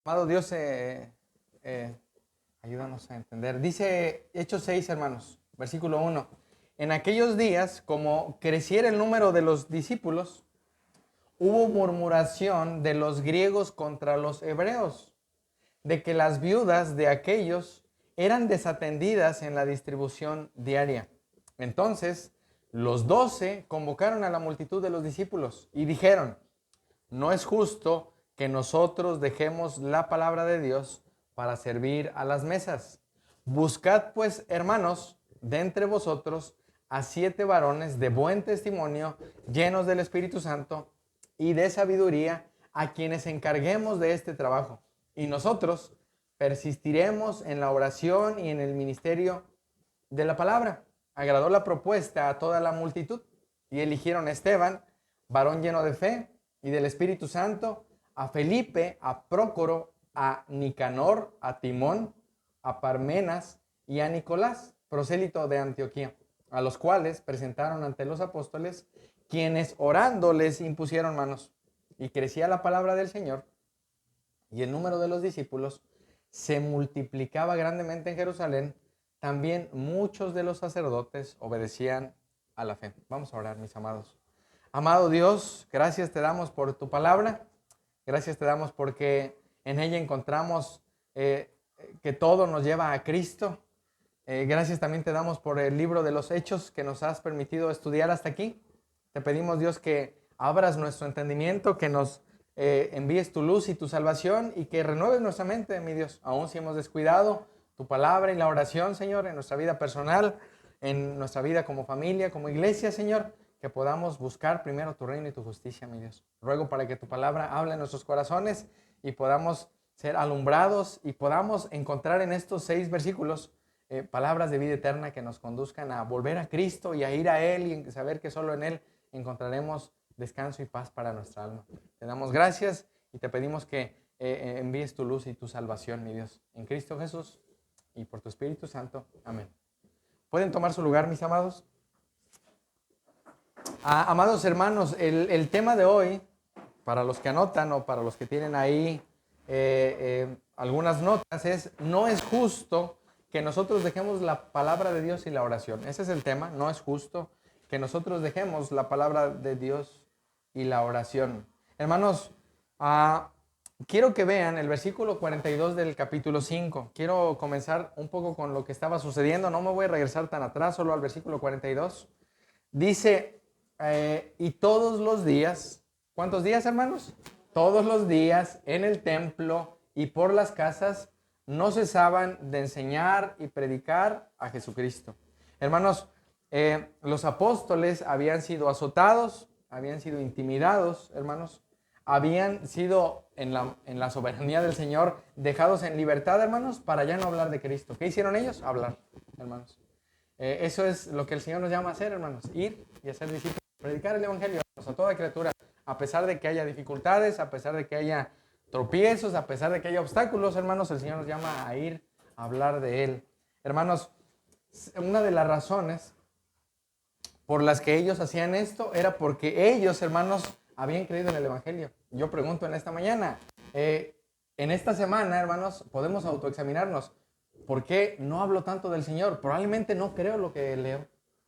Amado Dios, ayúdanos a entender. Dice Hechos 6, hermanos, versículo 1. En aquellos días, como creciera el número de los discípulos, hubo murmuración de los griegos contra los hebreos, de que las viudas de aquellos eran desatendidas en la distribución diaria. Entonces, los 12 convocaron a la multitud de los discípulos y dijeron: no es justo que nosotros dejemos la palabra de Dios para servir a las mesas. Buscad pues, hermanos, de entre vosotros a 7 varones de buen testimonio, llenos del Espíritu Santo y de sabiduría, a quienes encarguemos de este trabajo. Y nosotros persistiremos en la oración y en el ministerio de la palabra. Agradó la propuesta a toda la multitud y eligieron a Esteban, varón lleno de fe y del Espíritu Santo, a Felipe, a Prócoro, a Nicanor, a Timón, a Parmenas y a Nicolás, prosélito de Antioquía, a los cuales presentaron ante los apóstoles, quienes orando les impusieron manos. Y crecía la palabra del Señor, y el número de los discípulos se multiplicaba grandemente en Jerusalén. También muchos de los sacerdotes obedecían a la fe. Vamos a orar, mis amados. Amado Dios, gracias te damos por tu palabra. Gracias te damos porque en ella encontramos que todo nos lleva a Cristo. Gracias también te damos por el libro de los Hechos que nos has permitido estudiar hasta aquí. Te pedimos, Dios, que abras nuestro entendimiento, que nos envíes tu luz y tu salvación y que renueves nuestra mente, mi Dios, aun si hemos descuidado tu palabra y la oración, Señor, en nuestra vida personal, en nuestra vida como familia, como iglesia, Señor, que podamos buscar primero tu reino y tu justicia, mi Dios. Ruego para que tu palabra hable en nuestros corazones y podamos ser alumbrados y podamos encontrar en estos 6 versículos palabras de vida eterna que nos conduzcan a volver a Cristo y a ir a Él y saber que solo en Él encontraremos descanso y paz para nuestra alma. Te damos gracias y te pedimos que envíes tu luz y tu salvación, mi Dios, en Cristo Jesús y por tu Espíritu Santo. Amén. ¿Pueden tomar su lugar, mis amados? Amados hermanos, el tema de hoy, para los que anotan o para los que tienen ahí algunas notas, es: no es justo que nosotros dejemos la palabra de Dios y la oración. Ese es el tema. No es justo que nosotros dejemos la palabra de Dios y la oración. Hermanos, quiero que vean el versículo 42 del capítulo 5. Quiero comenzar un poco con lo que estaba sucediendo. No me voy a regresar tan atrás, solo al versículo 42. Dice: y todos los días, ¿cuántos días, hermanos? Todos los días en el templo y por las casas no cesaban de enseñar y predicar a Jesucristo. Hermanos, los apóstoles habían sido azotados, habían sido intimidados, hermanos, habían sido en la soberanía del Señor dejados en libertad, hermanos, para ya no hablar de Cristo. ¿Qué hicieron ellos? Hablar, hermanos. Eso es lo que el Señor nos llama a hacer, hermanos: ir y hacer discípulos, predicar el Evangelio a toda criatura, a pesar de que haya dificultades, a pesar de que haya tropiezos, a pesar de que haya obstáculos, hermanos. El Señor nos llama a ir a hablar de Él. Hermanos, una de las razones por las que ellos hacían esto era porque ellos, hermanos, habían creído en el Evangelio. Yo pregunto en esta mañana, en esta semana, hermanos, podemos autoexaminarnos. ¿Por qué no hablo tanto del Señor? Probablemente no creo lo que leo.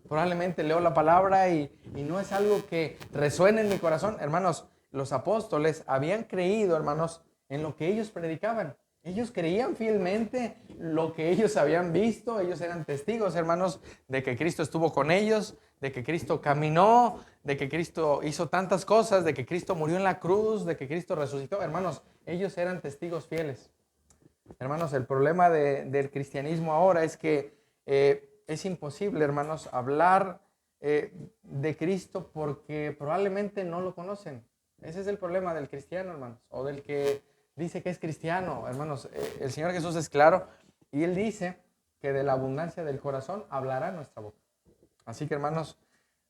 Probablemente leo la palabra y no es algo que resuene en mi corazón. Hermanos, los apóstoles habían creído, hermanos, en lo que ellos predicaban. Ellos creían fielmente lo que ellos habían visto. Ellos eran testigos, hermanos, de que Cristo estuvo con ellos, de que Cristo caminó, de que Cristo hizo tantas cosas, de que Cristo murió en la cruz, de que Cristo resucitó. Hermanos, ellos eran testigos fieles. Hermanos, el problema del cristianismo ahora es que es imposible, hermanos, hablar de Cristo porque probablemente no lo conocen. Ese es el problema del cristiano, hermanos, o del que dice que es cristiano. Hermanos, el Señor Jesús es claro y Él dice que de la abundancia del corazón hablará nuestra boca. Así que, hermanos,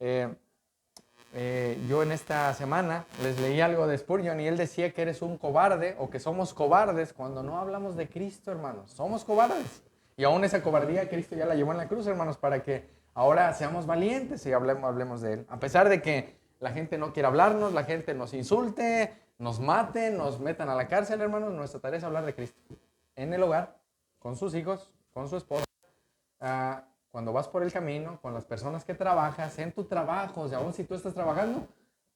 yo en esta semana les leí algo de Spurgeon y él decía que eres un cobarde o que somos cobardes cuando no hablamos de Cristo, hermanos. Somos cobardes. Y aún esa cobardía Cristo ya la llevó en la cruz, hermanos, para que ahora seamos valientes y hablemos de Él. A pesar de que la gente no quiere hablarnos, la gente nos insulte, nos maten, nos metan a la cárcel, hermanos, nuestra tarea es hablar de Cristo. En el hogar, con sus hijos, con su esposa, cuando vas por el camino, con las personas que trabajas, en tu trabajo, o sea, aún si tú estás trabajando,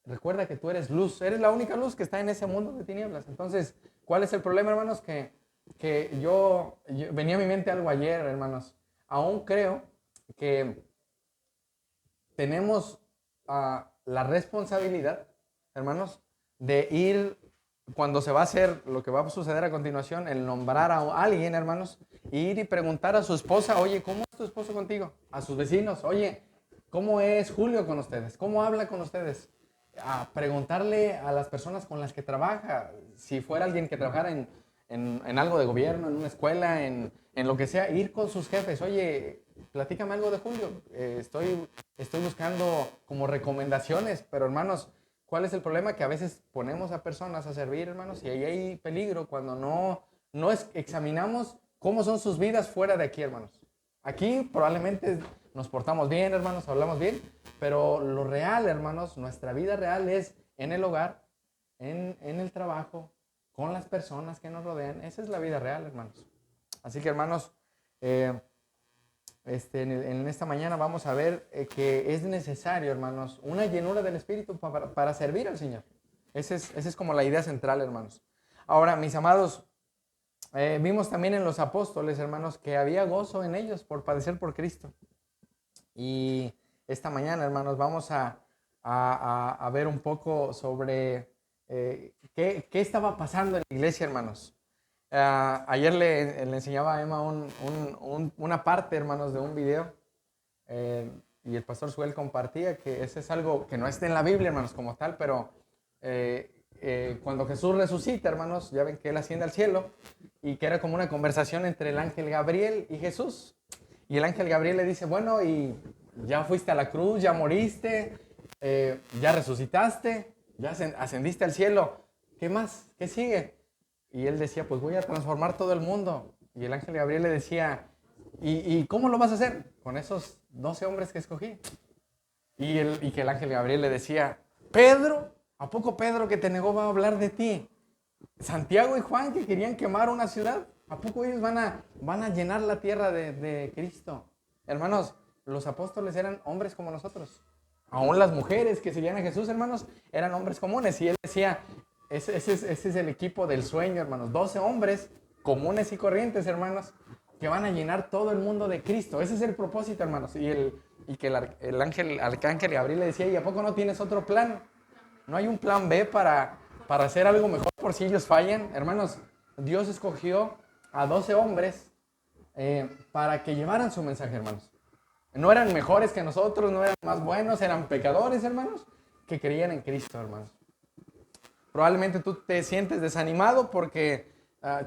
recuerda que tú eres luz, eres la única luz que está en ese mundo de tinieblas. Entonces, ¿cuál es el problema, hermanos? Que yo venía a mi mente algo ayer, hermanos. Aún creo que tenemos la responsabilidad, hermanos, de ir, cuando se va a hacer lo que va a suceder a continuación, el nombrar a alguien, hermanos, ir y preguntar a su esposa, oye, ¿cómo es tu esposo contigo? A sus vecinos, oye, ¿cómo es Julio con ustedes? ¿Cómo habla con ustedes? A preguntarle a las personas con las que trabaja, si fuera alguien que trabajara en algo de gobierno, en una escuela, en lo que sea, ir con sus jefes, oye, platícame algo de Julio, estoy buscando como recomendaciones, pero hermanos, ¿cuál es el problema? Que a veces ponemos a personas a servir, hermanos, y ahí hay peligro cuando no examinamos cómo son sus vidas fuera de aquí, hermanos. Aquí probablemente nos portamos bien, hermanos, hablamos bien, pero lo real, hermanos, nuestra vida real es en el hogar, en el trabajo, con las personas que nos rodean. Esa es la vida real, hermanos. Así que, hermanos, en esta mañana vamos a ver que es necesario, hermanos, una llenura del Espíritu para servir al Señor. Esa es como la idea central, hermanos. Ahora, mis amados, vimos también en los apóstoles, hermanos, que había gozo en ellos por padecer por Cristo. Y esta mañana, hermanos, vamos a ver un poco sobre qué estaba pasando en la iglesia, hermanos. Ayer le enseñaba a Emma una parte, hermanos, de un video, y el pastor Suel compartía que ese es algo que no está en la Biblia, hermanos, como tal, pero cuando Jesús resucita, hermanos, ya ven que Él asciende al cielo, y que era como una conversación entre el ángel Gabriel y Jesús. Y el ángel Gabriel le dice, bueno, y ya fuiste a la cruz, ya moriste, ya resucitaste, ya ascendiste al cielo, ¿qué más? ¿Qué sigue? Y él decía, pues voy a transformar todo el mundo. Y el ángel Gabriel le decía, ¿y cómo lo vas a hacer? Con esos 12 hombres que escogí. Y que el ángel Gabriel le decía, Pedro, ¿a poco Pedro que te negó va a hablar de ti? Santiago y Juan que querían quemar una ciudad, ¿a poco ellos van a llenar la tierra de Cristo? Hermanos, los apóstoles eran hombres como nosotros. Aún las mujeres que seguían a Jesús, hermanos, eran hombres comunes. Y él decía, ese es el equipo del sueño, hermanos. 12 hombres comunes y corrientes, hermanos, que van a llenar todo el mundo de Cristo. Ese es el propósito, hermanos. Y que el arcángel Gabriel le decía, ¿y a poco no tienes otro plan? ¿No hay un plan B para hacer algo mejor por si ellos fallan? Hermanos, Dios escogió a 12 hombres para que llevaran su mensaje, hermanos. No eran mejores que nosotros, no eran más buenos, eran pecadores, hermanos, que creían en Cristo, hermanos. Probablemente tú te sientes desanimado porque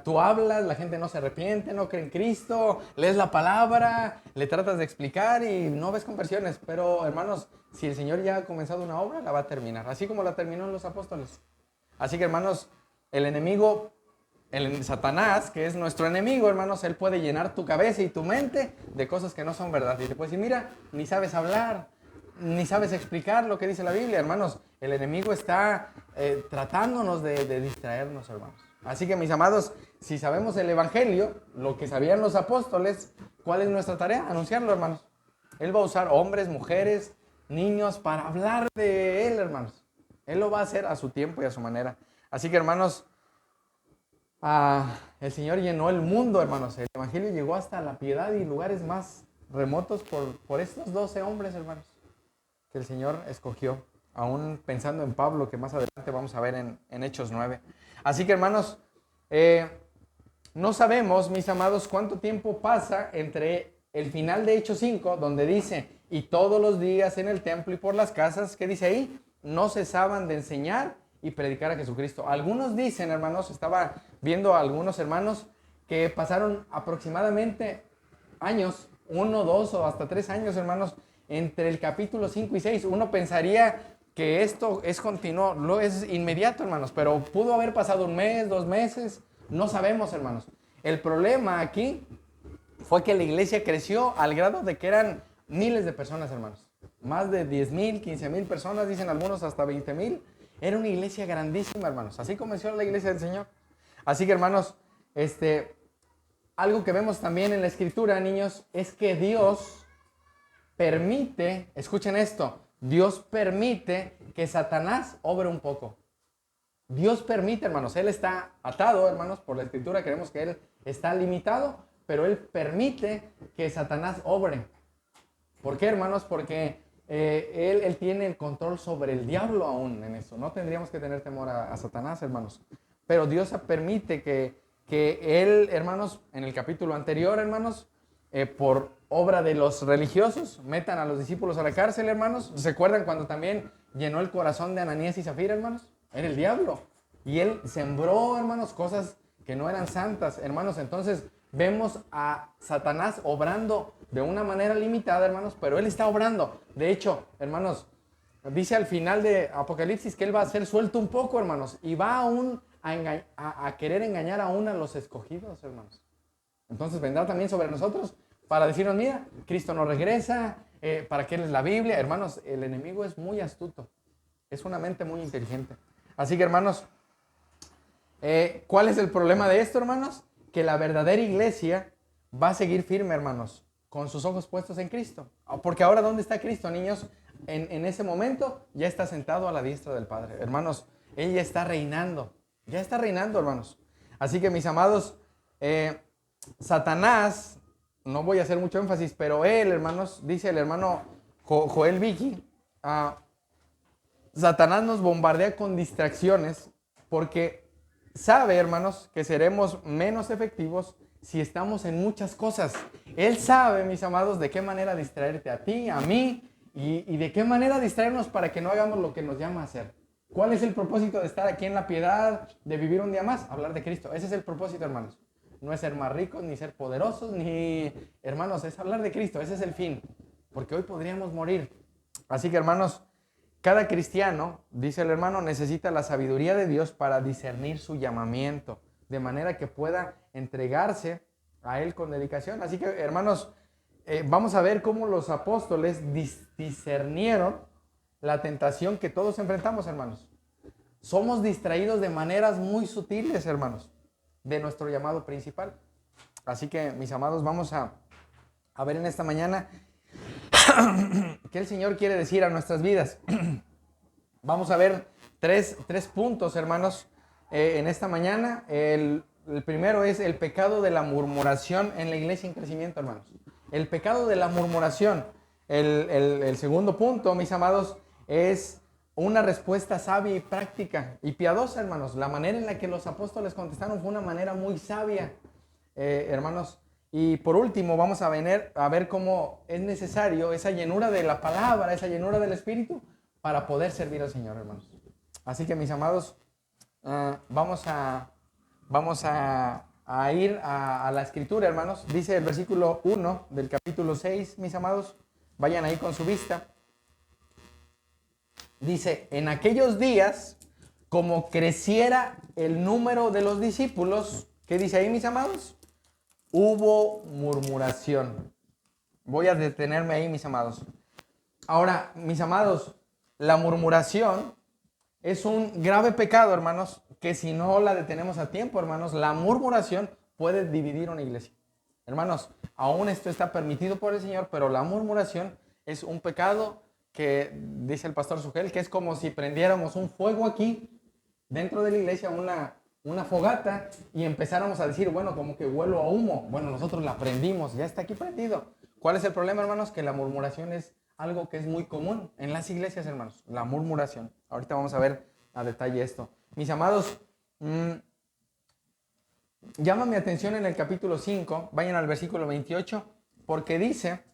tú hablas, la gente no se arrepiente, no cree en Cristo, lees la palabra, le tratas de explicar y no ves conversiones. Pero, hermanos, si el Señor ya ha comenzado una obra, la va a terminar, así como la terminó en los apóstoles. Así que, hermanos, el enemigo, el Satanás, que es nuestro enemigo, hermanos, él puede llenar tu cabeza y tu mente de cosas que no son verdad. Y te puede decir, mira, ni sabes hablar, ni sabes explicar lo que dice la Biblia, hermanos. El enemigo está tratándonos de distraernos, hermanos. Así que, mis amados, si sabemos el Evangelio, lo que sabían los apóstoles, ¿cuál es nuestra tarea? Anunciarlo, hermanos. Él va a usar hombres, mujeres, niños para hablar de Él, hermanos. Él lo va a hacer a su tiempo y a su manera. Así que, hermanos, el Señor llenó el mundo, hermanos. El Evangelio llegó hasta la piedad y lugares más remotos por estos 12 hombres, hermanos, que el Señor escogió. Aún pensando en Pablo, que más adelante vamos a ver en Hechos 9. Así que, hermanos, no sabemos, mis amados, cuánto tiempo pasa entre el final de Hechos 5, donde dice, y todos los días en el templo y por las casas, ¿qué dice ahí? No cesaban de enseñar y predicar a Jesucristo. Algunos dicen, hermanos, estaba viendo a algunos hermanos que pasaron aproximadamente años, 1, 2 o hasta 3 años, hermanos, entre el capítulo 5 y 6. Uno pensaría que esto es continuo, es inmediato, hermanos, pero pudo haber pasado 1 mes, 2 meses, no sabemos, hermanos. El problema aquí fue que la iglesia creció al grado de que eran miles de personas, hermanos. Más de 10,000, 15,000 personas, dicen algunos hasta 20,000. Era una iglesia grandísima, hermanos. Así comenzó la iglesia del Señor. Así que, hermanos, algo que vemos también en la Escritura, niños, es que Dios permite, escuchen esto, Dios permite que Satanás obre un poco. Dios permite, hermanos, Él está atado, hermanos, por la Escritura creemos que Él está limitado, pero Él permite que Satanás obre. ¿Por qué, hermanos? Porque él tiene el control sobre el diablo aún en eso. No tendríamos que tener temor a Satanás, hermanos. Pero Dios permite que Él, hermanos, en el capítulo anterior, hermanos, por obra de los religiosos, metan a los discípulos a la cárcel, hermanos. ¿Se acuerdan cuando también llenó el corazón de Ananías y Zafira, hermanos? Era el diablo. Y él sembró, hermanos, cosas que no eran santas, hermanos. Entonces vemos a Satanás obrando de una manera limitada, hermanos, pero él está obrando. De hecho, hermanos, dice al final de Apocalipsis que él va a ser suelto un poco, hermanos, y va aún a querer engañar aún a los escogidos, hermanos. Entonces vendrá también sobre nosotros para decirnos, mira, Cristo no regresa, ¿para qué es la Biblia? Hermanos, el enemigo es muy astuto, es una mente muy inteligente. Así que, hermanos, ¿cuál es el problema de esto, hermanos? Que la verdadera iglesia va a seguir firme, hermanos, con sus ojos puestos en Cristo. Porque ahora, ¿dónde está Cristo, niños? En ese momento ya está sentado a la diestra del Padre. Hermanos, Él ya está reinando, hermanos. Así que, mis amados, Satanás, no voy a hacer mucho énfasis, pero él, hermanos, dice el hermano Joel Vicky, Satanás nos bombardea con distracciones porque sabe, hermanos, que seremos menos efectivos si estamos en muchas cosas. Él sabe, mis amados, de qué manera distraerte a ti, a mí, y de qué manera distraernos para que no hagamos lo que nos llama a hacer. ¿Cuál es el propósito de estar aquí en la piedad, de vivir un día más? Hablar de Cristo. Ese es el propósito, hermanos. No es ser más ricos, ni ser poderosos, ni, hermanos, es hablar de Cristo. Ese es el fin. Porque hoy podríamos morir. Así que, hermanos, cada cristiano, dice el hermano, necesita la sabiduría de Dios para discernir su llamamiento, de manera que pueda entregarse a Él con dedicación. Así que, hermanos, vamos a ver cómo los apóstoles discernieron la tentación que todos enfrentamos, hermanos. Somos distraídos de maneras muy sutiles, hermanos, de nuestro llamado principal. Así que, mis amados, vamos a ver en esta mañana qué el Señor quiere decir a nuestras vidas. Vamos a ver tres puntos, hermanos, en esta mañana. El primero es el pecado de la murmuración en la iglesia en crecimiento, hermanos. El pecado de la murmuración. El segundo punto, mis amados, es una respuesta sabia y práctica y piadosa, hermanos. La manera en la que los apóstoles contestaron fue una manera muy sabia, hermanos. Y por último, vamos a ver cómo es necesario esa llenura de la palabra, esa llenura del Espíritu para poder servir al Señor, hermanos. Así que, mis amados, vamos a ir a la Escritura, hermanos. Dice el versículo 1 del capítulo 6, mis amados. Vayan ahí con su vista. Dice, en aquellos días, como creciera el número de los discípulos, ¿qué dice ahí, mis amados? Hubo murmuración. Voy a detenerme ahí, mis amados. Ahora, mis amados, la murmuración es un grave pecado, hermanos, que si no la detenemos a tiempo, hermanos, la murmuración puede dividir una iglesia. Hermanos, aún esto está permitido por el Señor, pero la murmuración es un pecado que, dice el pastor Sugel, que es como si prendiéramos un fuego aquí, dentro de la iglesia, una fogata, y empezáramos a decir, bueno, como que huelo a humo. Bueno, nosotros la prendimos, ya está aquí prendido. ¿Cuál es el problema, hermanos? Que la murmuración es algo que es muy común en las iglesias, hermanos. La murmuración. Ahorita vamos a ver a detalle esto. Mis amados, llama mi atención en el capítulo 5, vayan al versículo 28, porque dice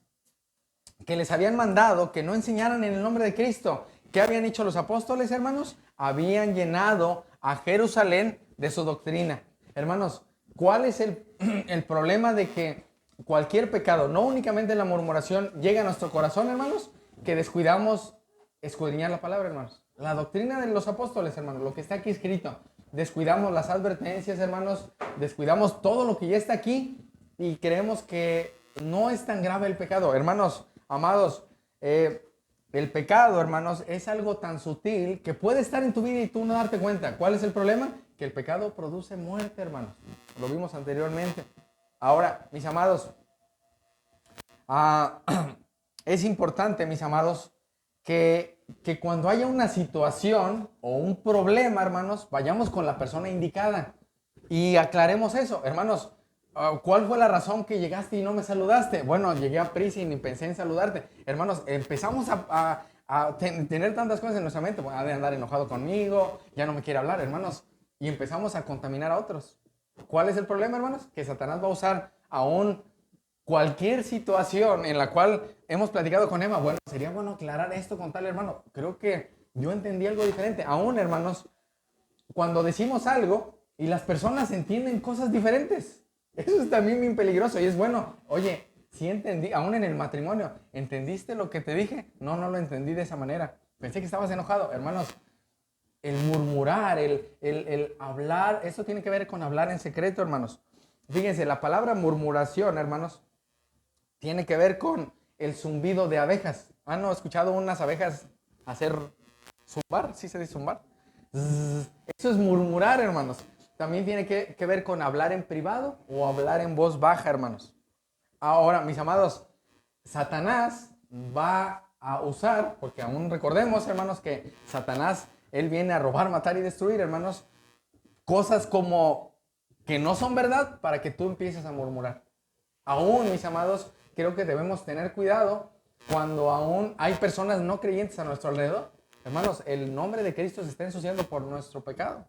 que les habían mandado que no enseñaran en el nombre de Cristo. ¿Qué habían hecho los apóstoles, hermanos? Habían llenado a Jerusalén de su doctrina. Hermanos, ¿cuál es el problema de que cualquier pecado, no únicamente la murmuración, llega a nuestro corazón, hermanos? Que descuidamos escudriñar la palabra, hermanos. La doctrina de los apóstoles, hermanos, lo que está aquí escrito. Descuidamos las advertencias, hermanos. Descuidamos todo lo que ya está aquí y creemos que no es tan grave el pecado. Hermanos, amados, El pecado, hermanos, es algo tan sutil que puede estar en tu vida y tú no darte cuenta. ¿Cuál es el problema? Que el pecado produce muerte, hermanos. Lo vimos anteriormente. Ahora, mis amados, ah, es importante, mis amados, que cuando haya una situación o un problema, hermanos, vayamos con la persona indicada y aclaremos eso. Hermanos, ¿cuál fue la razón que llegaste y no me saludaste? Bueno, llegué a prisa y ni pensé en saludarte. Hermanos, empezamos a tener tantas cosas en nuestra mente. Bueno, ha de andar enojado conmigo, ya no me quiere hablar, hermanos. Y empezamos a contaminar a otros. ¿Cuál es el problema, hermanos? Que Satanás va a usar aún cualquier situación en la cual hemos platicado con Emma. Bueno, sería bueno aclarar esto con tal hermano. Creo que yo entendí algo diferente. Aún, hermanos, cuando decimos algo y las personas entienden cosas diferentes. Eso es también bien peligroso y es bueno. Oye, sí entendí, aún en el matrimonio, ¿entendiste lo que te dije? No, no lo entendí de esa manera. Pensé que estabas enojado. Hermanos, el murmurar, el hablar, eso tiene que ver con hablar en secreto, hermanos. Fíjense, la palabra murmuración, hermanos, tiene que ver con el zumbido de abejas. ¿Han escuchado unas abejas hacer zumbar? ¿Sí se dice zumbar? Eso es murmurar, hermanos. También tiene que ver con hablar en privado o hablar en voz baja, hermanos. Ahora, mis amados, Satanás va a usar, porque aún recordemos, hermanos, que Satanás, él viene a robar, matar y destruir, hermanos, cosas como que no son verdad para que tú empieces a murmurar. Aún, mis amados, creo que debemos tener cuidado cuando aún hay personas no creyentes a nuestro alrededor. Hermanos, el nombre de Cristo se está ensuciando por nuestro pecado.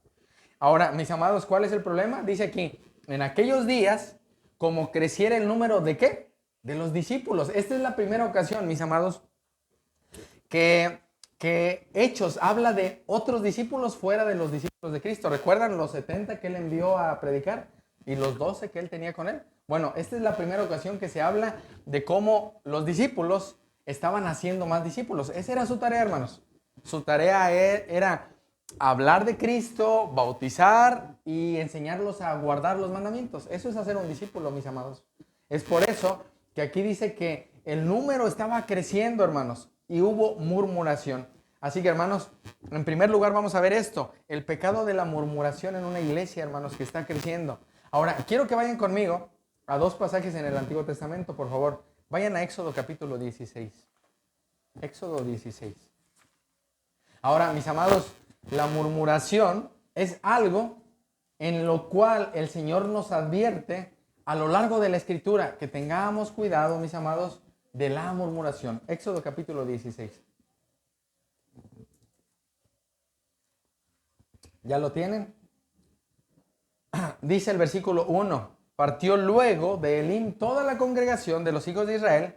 Ahora, mis amados, ¿cuál es el problema? Dice aquí, en aquellos días, como creciera el número de ¿qué? De los discípulos. Esta es la primera ocasión, mis amados, que Hechos habla de otros discípulos fuera de los discípulos de Cristo. ¿Recuerdan los 70 que él envió a predicar y los 12 que él tenía con él? Bueno, esta es la primera ocasión que se habla de cómo los discípulos estaban haciendo más discípulos. Esa era su tarea, hermanos. Su tarea era hablar de Cristo, bautizar y enseñarlos a guardar los mandamientos. Eso es hacer un discípulo, mis amados. Es por eso que aquí dice que el número estaba creciendo, hermanos, y hubo murmuración. Así que, hermanos, en primer lugar vamos a ver esto, el pecado de la murmuración en una iglesia, hermanos, que está creciendo. Ahora, quiero que vayan conmigo a dos pasajes en el Antiguo Testamento, por favor. Vayan a Éxodo capítulo 16. Éxodo 16. Ahora, mis amados, la murmuración es algo en lo cual el Señor nos advierte a lo largo de la Escritura que tengamos cuidado, mis amados, de la murmuración. Éxodo capítulo 16. ¿Ya lo tienen? Dice el versículo 1. Partió luego de Elim toda la congregación de los hijos de Israel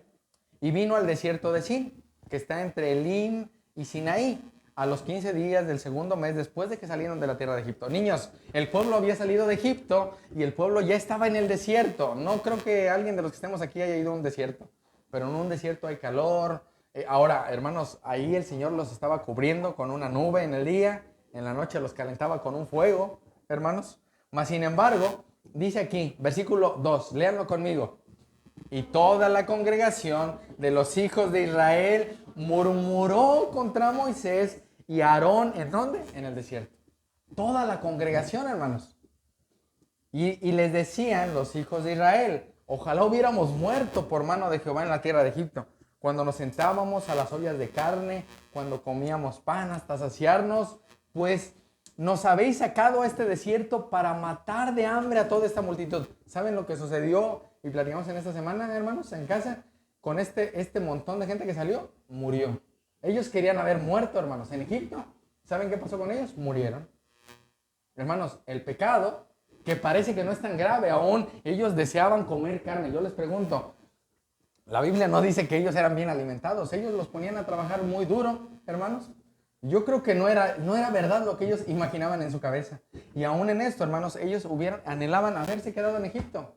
y vino al desierto de Sin, que está entre Elim y Sinaí, a los 15 días del segundo mes después de que salieron de la tierra de Egipto. Niños, el pueblo había salido de Egipto y el pueblo ya estaba en el desierto. No creo que alguien de los que estemos aquí haya ido a un desierto, pero en un desierto hay calor. Ahora, hermanos, ahí el Señor los estaba cubriendo con una nube en el día, en la noche los calentaba con un fuego, hermanos. Mas, sin embargo, dice aquí, versículo 2, léanlo conmigo. Y toda la congregación de los hijos de Israel murmuró contra Moisés y Aarón. ¿En dónde? En el desierto. Toda la congregación, hermanos. Y les decían los hijos de Israel, ojalá hubiéramos muerto por mano de Jehová en la tierra de Egipto, cuando nos sentábamos a las ollas de carne, cuando comíamos pan hasta saciarnos, pues nos habéis sacado a este desierto para matar de hambre a toda esta multitud. ¿Saben lo que sucedió? Y platicamos en esta semana, hermanos, en casa, con este montón de gente que salió, murió. Ellos querían haber muerto, hermanos, en Egipto. ¿Saben qué pasó con ellos? Murieron. Hermanos, el pecado, que parece que no es tan grave aún, ellos deseaban comer carne. Yo les pregunto, la Biblia no dice que ellos eran bien alimentados. Ellos los ponían a trabajar muy duro, hermanos. Yo creo que no era verdad lo que ellos imaginaban en su cabeza. Y aún en esto, hermanos, ellos anhelaban haberse quedado en Egipto.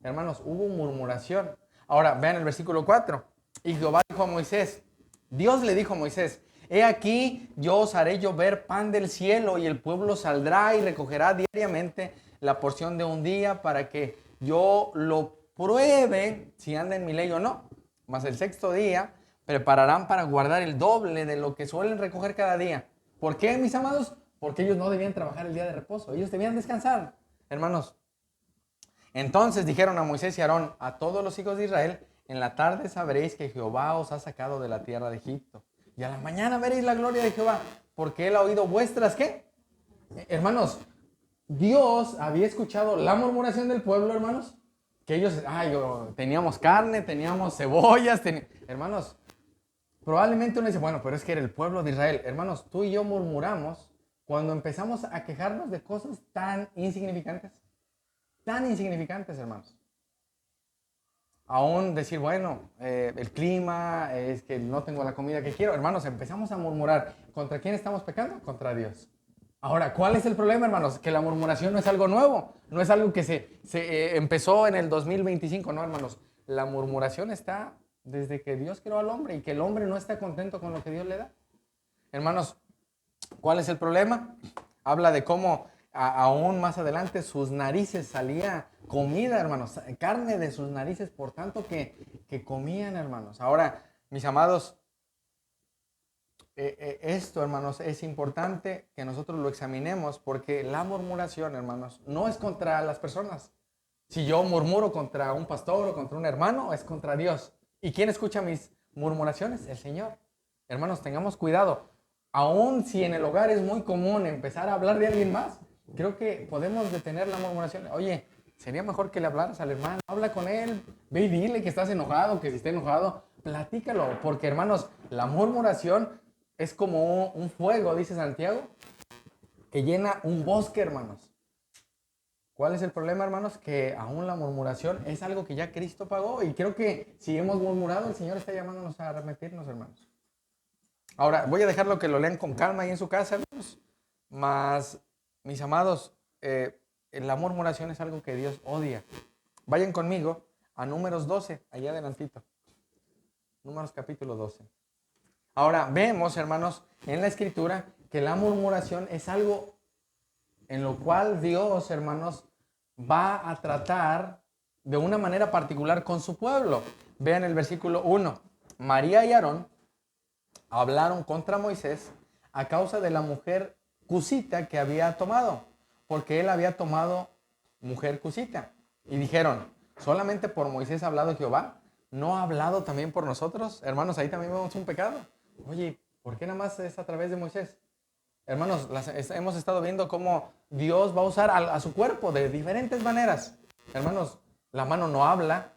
Hermanos, hubo murmuración. Ahora, vean el versículo 4. Y Jehová dijo a Moisés, Dios le dijo a Moisés, he aquí, yo os haré llover pan del cielo y el pueblo saldrá y recogerá diariamente la porción de un día para que yo lo pruebe si anda en mi ley o no. Mas el sexto día prepararán para guardar el doble de lo que suelen recoger cada día. ¿Por qué, mis amados? Porque ellos no debían trabajar el día de reposo, ellos debían descansar. Hermanos, entonces dijeron a Moisés y a Aarón, a todos los hijos de Israel, en la tarde sabréis que Jehová os ha sacado de la tierra de Egipto. Y a la mañana veréis la gloria de Jehová, porque él ha oído vuestras, ¿qué? Hermanos, Dios había escuchado la murmuración del pueblo, hermanos, que ellos, teníamos carne, teníamos cebollas, hermanos, probablemente uno dice, bueno, pero es que era el pueblo de Israel. Hermanos, tú y yo murmuramos cuando empezamos a quejarnos de cosas tan insignificantes, hermanos. Aún decir, bueno, el clima, es que no tengo la comida que quiero. Hermanos, empezamos a murmurar. ¿Contra quién estamos pecando? Contra Dios. Ahora, ¿cuál es el problema, hermanos? Que la murmuración no es algo nuevo, no es algo que se empezó en el 2025, no, hermanos. La murmuración está desde que Dios creó al hombre y que el hombre no está contento con lo que Dios le da. Hermanos, ¿cuál es el problema? Habla de cómo aún más adelante sus narices salía comida, hermanos, carne de sus narices, por tanto que comían, hermanos. Ahora, mis amados, esto, hermanos, es importante que nosotros lo examinemos porque la murmuración, hermanos, no es contra las personas. Si yo murmuro contra un pastor o contra un hermano, es contra Dios. ¿Y quién escucha mis murmuraciones? El Señor. Hermanos, tengamos cuidado. Aún si en el hogar es muy común empezar a hablar de alguien más, creo que podemos detener la murmuración. Oye, sería mejor que le hablaras al hermano. Habla con él, ve y dile que estás enojado, que si está enojado, platícalo. Porque, hermanos, la murmuración es como un fuego, dice Santiago, que llena un bosque, hermanos. ¿Cuál es el problema, hermanos? Que aún la murmuración es algo que ya Cristo pagó. Y creo que si hemos murmurado, el Señor está llamándonos a arrepentirnos, hermanos. Ahora, voy a dejarlo que lo lean con calma ahí en su casa, hermanos. Mas, mis amados, la murmuración es algo que Dios odia. Vayan conmigo a Números 12, allá adelantito. Números capítulo 12. Ahora, vemos, hermanos, en la Escritura que la murmuración es algo en lo cual Dios, hermanos, va a tratar de una manera particular con su pueblo. Vean el versículo 1. María y Aarón hablaron contra Moisés a causa de la mujer cusita que había tomado, porque él había tomado mujer cusita. Y dijeron, ¿solamente por Moisés ha hablado Jehová? ¿No ha hablado también por nosotros? Hermanos, ahí también vemos un pecado. Oye, ¿por qué nada más es a través de Moisés? Hermanos, hemos estado viendo cómo Dios va a usar a su cuerpo de diferentes maneras. Hermanos, la mano no habla,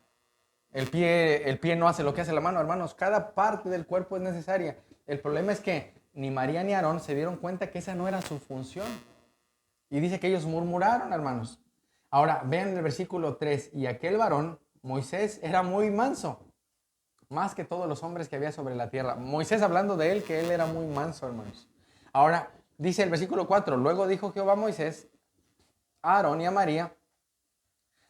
el pie no hace lo que hace la mano. Hermanos, cada parte del cuerpo es necesaria. El problema es que ni María ni Aarón se dieron cuenta que esa no era su función. Y dice que ellos murmuraron, hermanos. Ahora, vean el versículo 3. Y aquel varón, Moisés, era muy manso, más que todos los hombres que había sobre la tierra. Moisés hablando de él, que él era muy manso, hermanos. Ahora, dice el versículo 4, luego dijo Jehová a Moisés, a Aarón y a María,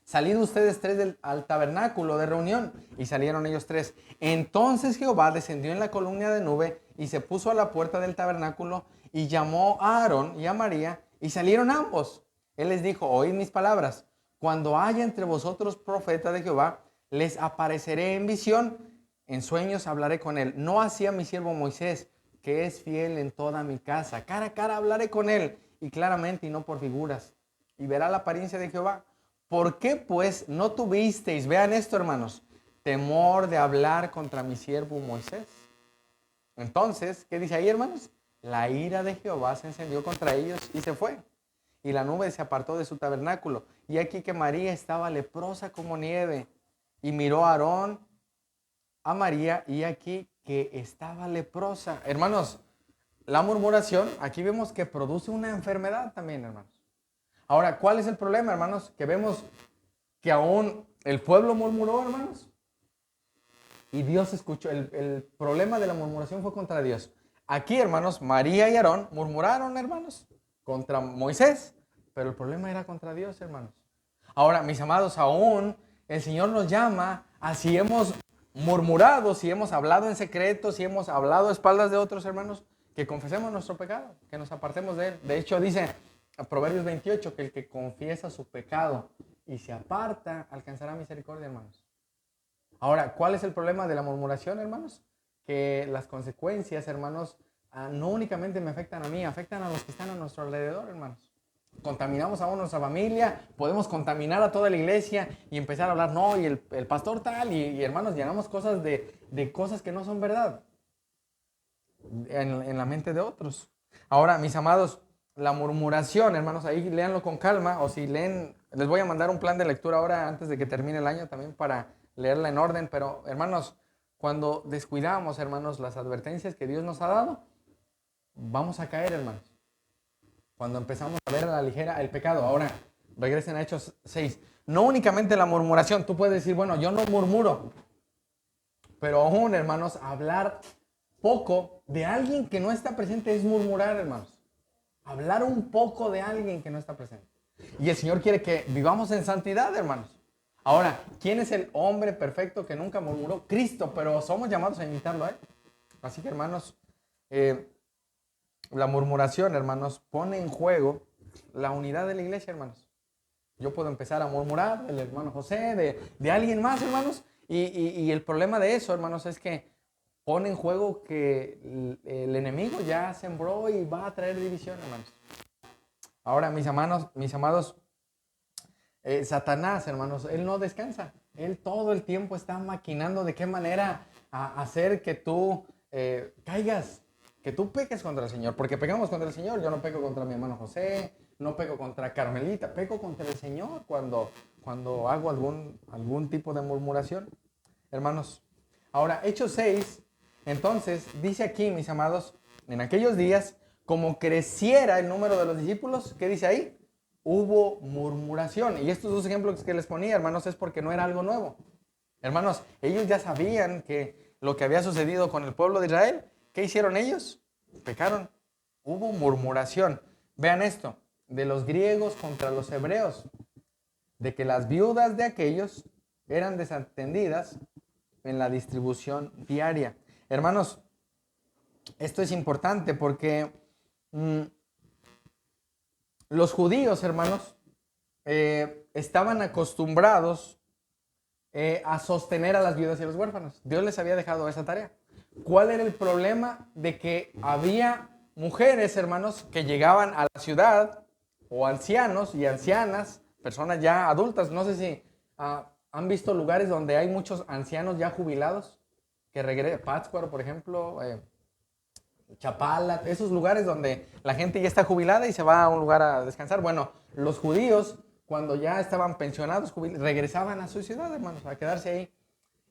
salid ustedes tres al tabernáculo de reunión. Y salieron ellos tres. Entonces Jehová descendió en la columna de nube y se puso a la puerta del tabernáculo y llamó a Aarón y a María y salieron ambos. Él les dijo, oíd mis palabras. Cuando haya entre vosotros profeta de Jehová, les apareceré en visión. En sueños hablaré con él. No así a mi siervo Moisés, que es fiel en toda mi casa. Cara a cara hablaré con él, y claramente y no por figuras. Y verá la apariencia de Jehová. ¿Por qué pues no tuvisteis, vean esto, hermanos, temor de hablar contra mi siervo Moisés? Entonces, ¿qué dice ahí, hermanos? La ira de Jehová se encendió contra ellos y se fue. Y la nube se apartó de su tabernáculo. Y aquí que María estaba leprosa como nieve. Y miró a Aarón, a María, y aquí que estaba leprosa. Hermanos, la murmuración, aquí vemos que produce una enfermedad también, hermanos. Ahora, ¿cuál es el problema, hermanos? Que vemos que aún el pueblo murmuró, hermanos. Y Dios escuchó. El problema de la murmuración fue contra Dios. Aquí, hermanos, María y Aarón murmuraron, hermanos, contra Moisés. Pero el problema era contra Dios, hermanos. Ahora, mis amados, aún el Señor nos llama a si hemos murmurado, si hemos hablado en secreto, si hemos hablado a espaldas de otros, hermanos, que confesemos nuestro pecado, que nos apartemos de él. De hecho, dice a Proverbios 28 que el que confiesa su pecado y se aparta alcanzará misericordia, hermanos. Ahora, ¿cuál es el problema de la murmuración, hermanos? que las consecuencias, hermanos, no únicamente me afectan a mí, afectan a los que están a nuestro alrededor, hermanos. Contaminamos a nuestra familia, podemos contaminar a toda la iglesia y empezar a hablar, no, y el pastor tal, y hermanos, llenamos cosas de cosas que no son verdad en la mente de otros. Ahora, mis amados, la murmuración, hermanos, ahí léanlo con calma, o si leen, les voy a mandar un plan de lectura ahora antes de que termine el año también para leerla en orden, pero hermanos, cuando descuidamos, hermanos, las advertencias que Dios nos ha dado, vamos a caer, hermanos. Cuando empezamos a ver a la ligera el pecado. Ahora, regresen a Hechos 6. No únicamente la murmuración, tú puedes decir, bueno, yo no murmuro, pero aún, hermanos, hablar poco de alguien que no está presente es murmurar, hermanos. Hablar un poco de alguien que no está presente. Y el Señor quiere que vivamos en santidad, hermanos. Ahora, ¿quién es el hombre perfecto que nunca murmuró? Cristo, pero somos llamados a imitarlo a Él. Así que, hermanos, la murmuración, hermanos, pone en juego la unidad de la iglesia, hermanos. Yo puedo empezar a murmurar del hermano José, de alguien más, hermanos, y el problema de eso, hermanos, es que pone en juego que el enemigo ya sembró y va a traer división, hermanos. Ahora, mis amados, Satanás, hermanos, él no descansa. Él todo el tiempo está maquinando de qué manera hacer que tú caigas, que tú peques contra el Señor. Porque pecamos contra el Señor. Yo no peco contra mi hermano José, no peco contra Carmelita, peco contra el Señor cuando hago algún tipo de murmuración. Hermanos, ahora, Hechos 6, entonces, dice aquí, mis amados, en aquellos días, como creciera el número de los discípulos, ¿qué dice ahí? Hubo murmuración. Y estos dos ejemplos que les ponía, hermanos, es porque no era algo nuevo. Hermanos, ellos ya sabían que lo que había sucedido con el pueblo de Israel, ¿qué hicieron ellos? Pecaron. Hubo murmuración. Vean esto, de los griegos contra los hebreos, de que las viudas de aquellos eran desatendidas en la distribución diaria. Hermanos, esto es importante porque los judíos, hermanos, estaban acostumbrados a sostener a las viudas y a los huérfanos. Dios les había dejado esa tarea. ¿Cuál era el problema? De que había mujeres, hermanos, que llegaban a la ciudad, o ancianos y ancianas, personas ya adultas. No sé si han visto lugares donde hay muchos ancianos ya jubilados, que regresan, Pátzcuaro, por ejemplo, Chapala, esos lugares donde la gente ya está jubilada y se va a un lugar a descansar. Bueno, los judíos, cuando ya estaban pensionados, regresaban a su ciudad, hermanos, a quedarse ahí.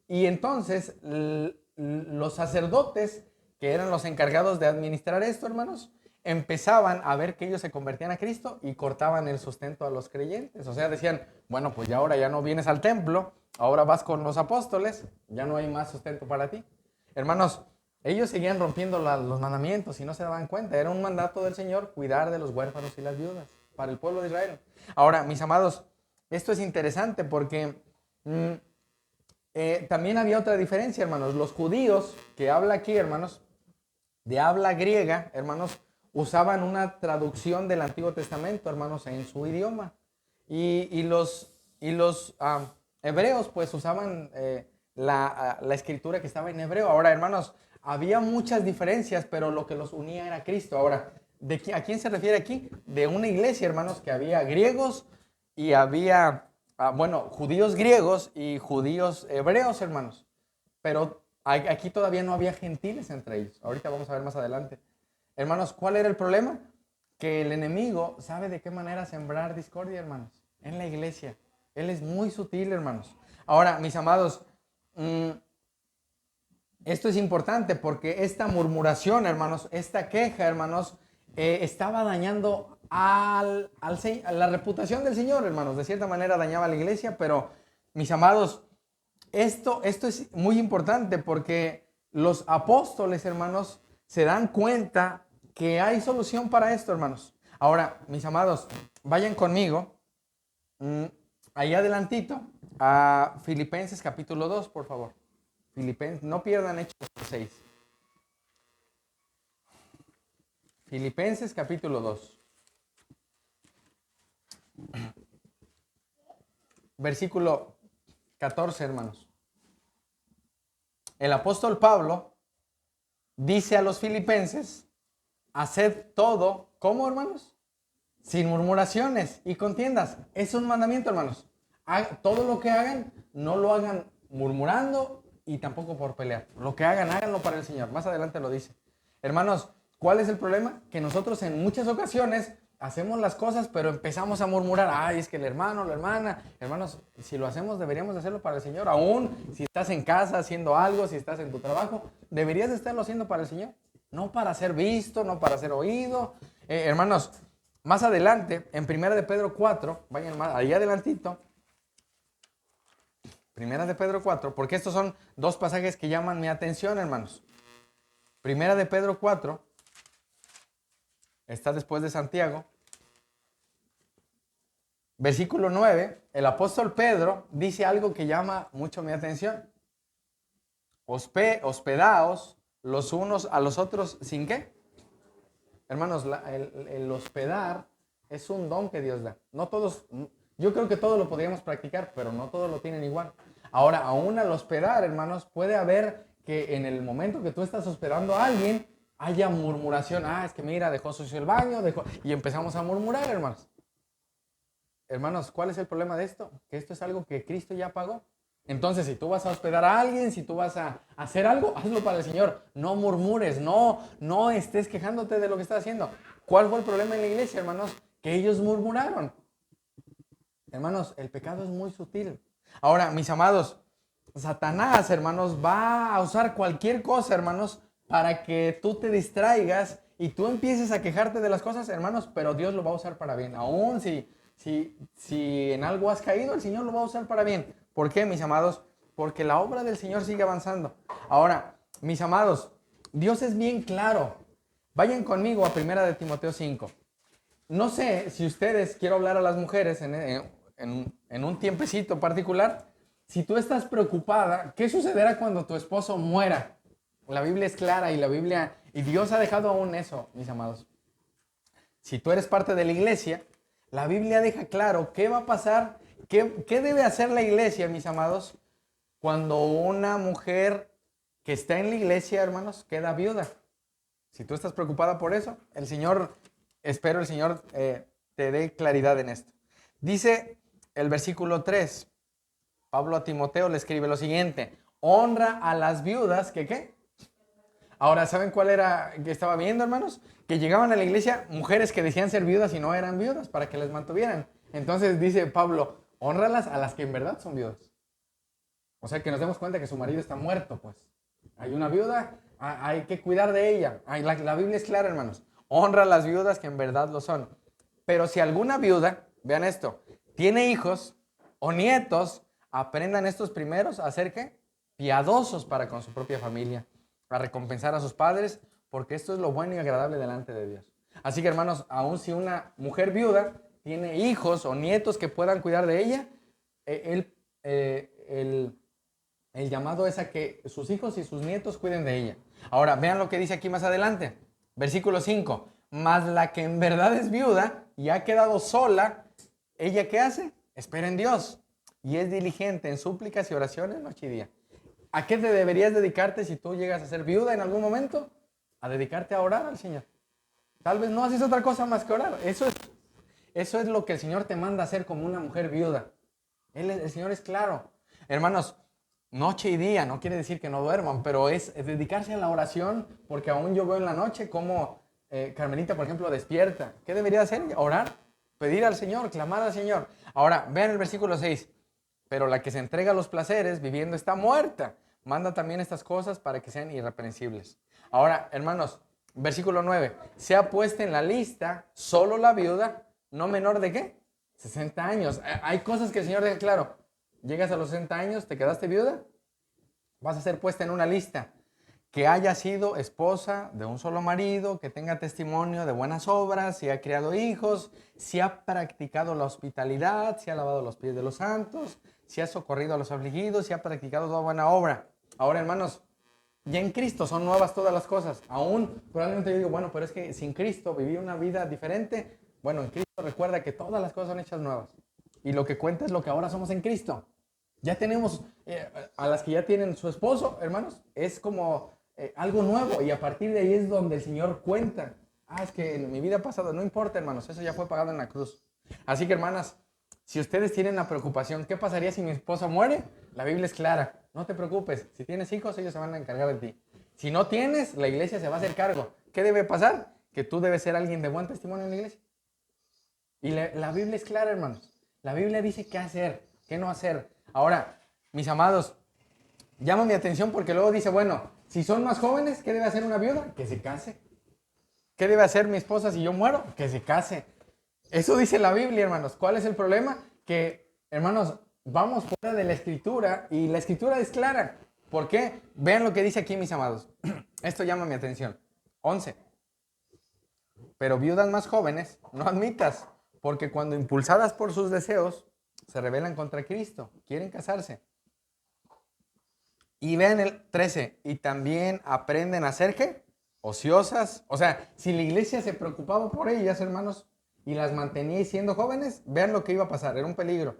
Y entonces los sacerdotes, que eran los encargados de administrar esto, hermanos, empezaban a ver que ellos se convertían a Cristo y cortaban el sustento a los creyentes. O sea, decían, bueno, pues ya ahora ya no vienes al templo, ahora vas con los apóstoles, ya no hay más sustento para ti. Hermanos, ellos seguían rompiendo los mandamientos y no se daban cuenta. Era un mandato del Señor cuidar de los huérfanos y las viudas para el pueblo de Israel. Ahora, mis amados, esto es interesante porque también había otra diferencia, hermanos. Los judíos, que habla aquí, hermanos, de habla griega, hermanos, usaban una traducción del Antiguo Testamento, hermanos, en su idioma. Y los hebreos, pues, usaban la escritura que estaba en hebreo. Ahora, hermanos, había muchas diferencias, pero lo que los unía era Cristo. Ahora, ¿a quién se refiere aquí? De una iglesia, hermanos, que había griegos y había, judíos griegos y judíos hebreos, hermanos. Pero aquí todavía no había gentiles entre ellos. Ahorita vamos a ver más adelante. Hermanos, ¿cuál era el problema? Que el enemigo sabe de qué manera sembrar discordia, hermanos, en la iglesia. Él es muy sutil, hermanos. Ahora, mis amados, esto es importante porque esta murmuración, hermanos, esta queja, hermanos, estaba dañando a la reputación del Señor, hermanos. De cierta manera dañaba a la iglesia, pero, mis amados, esto es muy importante porque los apóstoles, hermanos, se dan cuenta que hay solución para esto, hermanos. Ahora, mis amados, vayan conmigo ahí adelantito a Filipenses capítulo 2, por favor. Filipenses, no pierdan Hechos 6. Filipenses capítulo 2. Versículo 14, hermanos. El apóstol Pablo dice a los filipenses, haced todo, ¿cómo, hermanos? Sin murmuraciones y contiendas. Es un mandamiento, hermanos. Todo lo que hagan, no lo hagan murmurando y tampoco por pelear. Lo que hagan, háganlo para el Señor. Más adelante lo dice. Hermanos, ¿cuál es el problema? Que nosotros en muchas ocasiones hacemos las cosas, pero empezamos a murmurar. Ay, es que el hermano, la hermana. Hermanos, si lo hacemos, deberíamos hacerlo para el Señor. Aún si estás en casa haciendo algo, si estás en tu trabajo, deberías de estarlo haciendo para el Señor. No para ser visto, no para ser oído. Hermanos, más adelante, en 1 de Pedro 4, vayan más, ahí adelantito. 1 de Pedro 4, porque estos son dos pasajes que llaman mi atención, hermanos. 1 de Pedro 4, está después de Santiago. Versículo 9, el apóstol Pedro dice algo que llama mucho mi atención. Hospedaos los unos a los otros, ¿sin qué? Hermanos, el hospedar es un don que Dios da. No todos, yo creo que todos lo podríamos practicar, pero no todos lo tienen igual. Ahora, aún al hospedar, hermanos, puede haber que en el momento que tú estás hospedando a alguien, haya murmuración. Ah, es que mira, dejó sucio el baño, y empezamos a murmurar, hermanos. Hermanos, ¿cuál es el problema de esto? Que esto es algo que Cristo ya pagó. Entonces, si tú vas a hospedar a alguien, si tú vas a hacer algo, hazlo para el Señor. No murmures, no estés quejándote de lo que estás haciendo. ¿Cuál fue el problema en la iglesia, hermanos? Que ellos murmuraron. Hermanos, el pecado es muy sutil. Ahora, mis amados, Satanás, hermanos, va a usar cualquier cosa, hermanos, para que tú te distraigas y tú empieces a quejarte de las cosas, hermanos, pero Dios lo va a usar para bien. Aún si en algo has caído, el Señor lo va a usar para bien. ¿Por qué, mis amados? Porque la obra del Señor sigue avanzando. Ahora, mis amados, Dios es bien claro. Vayan conmigo a 1 de Timoteo 5. No sé si ustedes, quiero hablar a las mujeres en un tiempecito particular. Si tú estás preocupada, ¿qué sucederá cuando tu esposo muera? La Biblia es clara y Dios ha dejado aún eso, mis amados. Si tú eres parte de la iglesia, la Biblia deja claro qué va a pasar, qué debe hacer la iglesia, mis amados, cuando una mujer que está en la iglesia, hermanos, queda viuda. Si tú estás preocupada por eso, espero el Señor te dé claridad en esto. Dice el versículo 3, Pablo a Timoteo le escribe lo siguiente: honra a las viudas, ¿que qué? Ahora, ¿saben cuál era que estaba viendo, hermanos? Que llegaban a la iglesia mujeres que decían ser viudas y no eran viudas para que les mantuvieran. Entonces dice Pablo, hónralas a las que en verdad son viudas. O sea, que nos demos cuenta que su marido está muerto, pues. Hay una viuda, hay que cuidar de ella. La Biblia es clara, hermanos. Honra a las viudas que en verdad lo son. Pero si alguna viuda, vean esto, tiene hijos o nietos, aprendan estos primeros a ser, ¿qué? Piadosos para con su propia familia, a recompensar a sus padres, porque esto es lo bueno y agradable delante de Dios. Así que, hermanos, aun si una mujer viuda tiene hijos o nietos que puedan cuidar de ella, el llamado es a que sus hijos y sus nietos cuiden de ella. Ahora, vean lo que dice aquí más adelante. Versículo 5. Mas la que en verdad es viuda y ha quedado sola, ¿ella qué hace? Espera en Dios y es diligente en súplicas y oraciones noche y día. ¿A qué te deberías dedicarte si tú llegas a ser viuda en algún momento? A dedicarte a orar al Señor. Tal vez no haces otra cosa más que orar. Eso es lo que el Señor te manda a hacer como una mujer viuda. El Señor es claro. Hermanos, noche y día, no quiere decir que no duerman, pero es dedicarse a la oración, porque aún yo veo en la noche cómo Carmelita, por ejemplo, despierta. ¿Qué debería hacer? Orar, pedir al Señor, clamar al Señor. Ahora, vean el versículo 6. Pero la que se entrega a los placeres viviendo está muerta. Manda también estas cosas para que sean irreprensibles. Ahora, hermanos, versículo 9. Sea puesta en la lista solo la viuda, no menor de ¿qué? 60 años. Hay cosas que el Señor deja claro. Llegas a los 60 años, ¿te quedaste viuda? Vas a ser puesta en una lista. Que haya sido esposa de un solo marido, que tenga testimonio de buenas obras, si ha criado hijos, si ha practicado la hospitalidad, si ha lavado los pies de los santos, si ha socorrido a los afligidos, si ha practicado toda buena obra. Ahora, hermanos, ya en Cristo son nuevas todas las cosas. Aún probablemente yo digo, bueno, pero es que sin Cristo viví una vida diferente. Bueno, en Cristo recuerda que todas las cosas son hechas nuevas. Y lo que cuenta es lo que ahora somos en Cristo. Ya tenemos, a las que ya tienen su esposo, hermanos, es como algo nuevo, y a partir de ahí es donde el Señor cuenta. Es que en mi vida pasada, no importa, hermanos, eso ya fue pagado en la cruz. Así que, hermanas, si ustedes tienen la preocupación, ¿qué pasaría si mi esposa muere? La Biblia es clara, no te preocupes, si tienes hijos, ellos se van a encargar de ti. Si no tienes, la iglesia se va a hacer cargo. ¿Qué debe pasar? Que tú debes ser alguien de buen testimonio en la iglesia. Y la Biblia es clara, hermanos. La Biblia dice qué hacer, qué no hacer. Ahora, mis amados, llama mi atención porque luego dice, bueno, si son más jóvenes, ¿qué debe hacer una viuda? Que se case. ¿Qué debe hacer mi esposa si yo muero? Que se case. Eso dice la Biblia, hermanos. ¿Cuál es el problema? Que, hermanos, vamos fuera de la Escritura y la Escritura es clara. ¿Por qué? Vean lo que dice aquí, mis amados. Esto llama mi atención. 11. Pero viudas más jóvenes no admitas, porque cuando impulsadas por sus deseos se rebelan contra Cristo, quieren casarse. Y vean el 13. Y también aprenden a ser, ¿qué? Ociosas. O sea, si la iglesia se preocupaba por ellas, hermanos, y las mantenía siendo jóvenes, vean lo que iba a pasar. Era un peligro.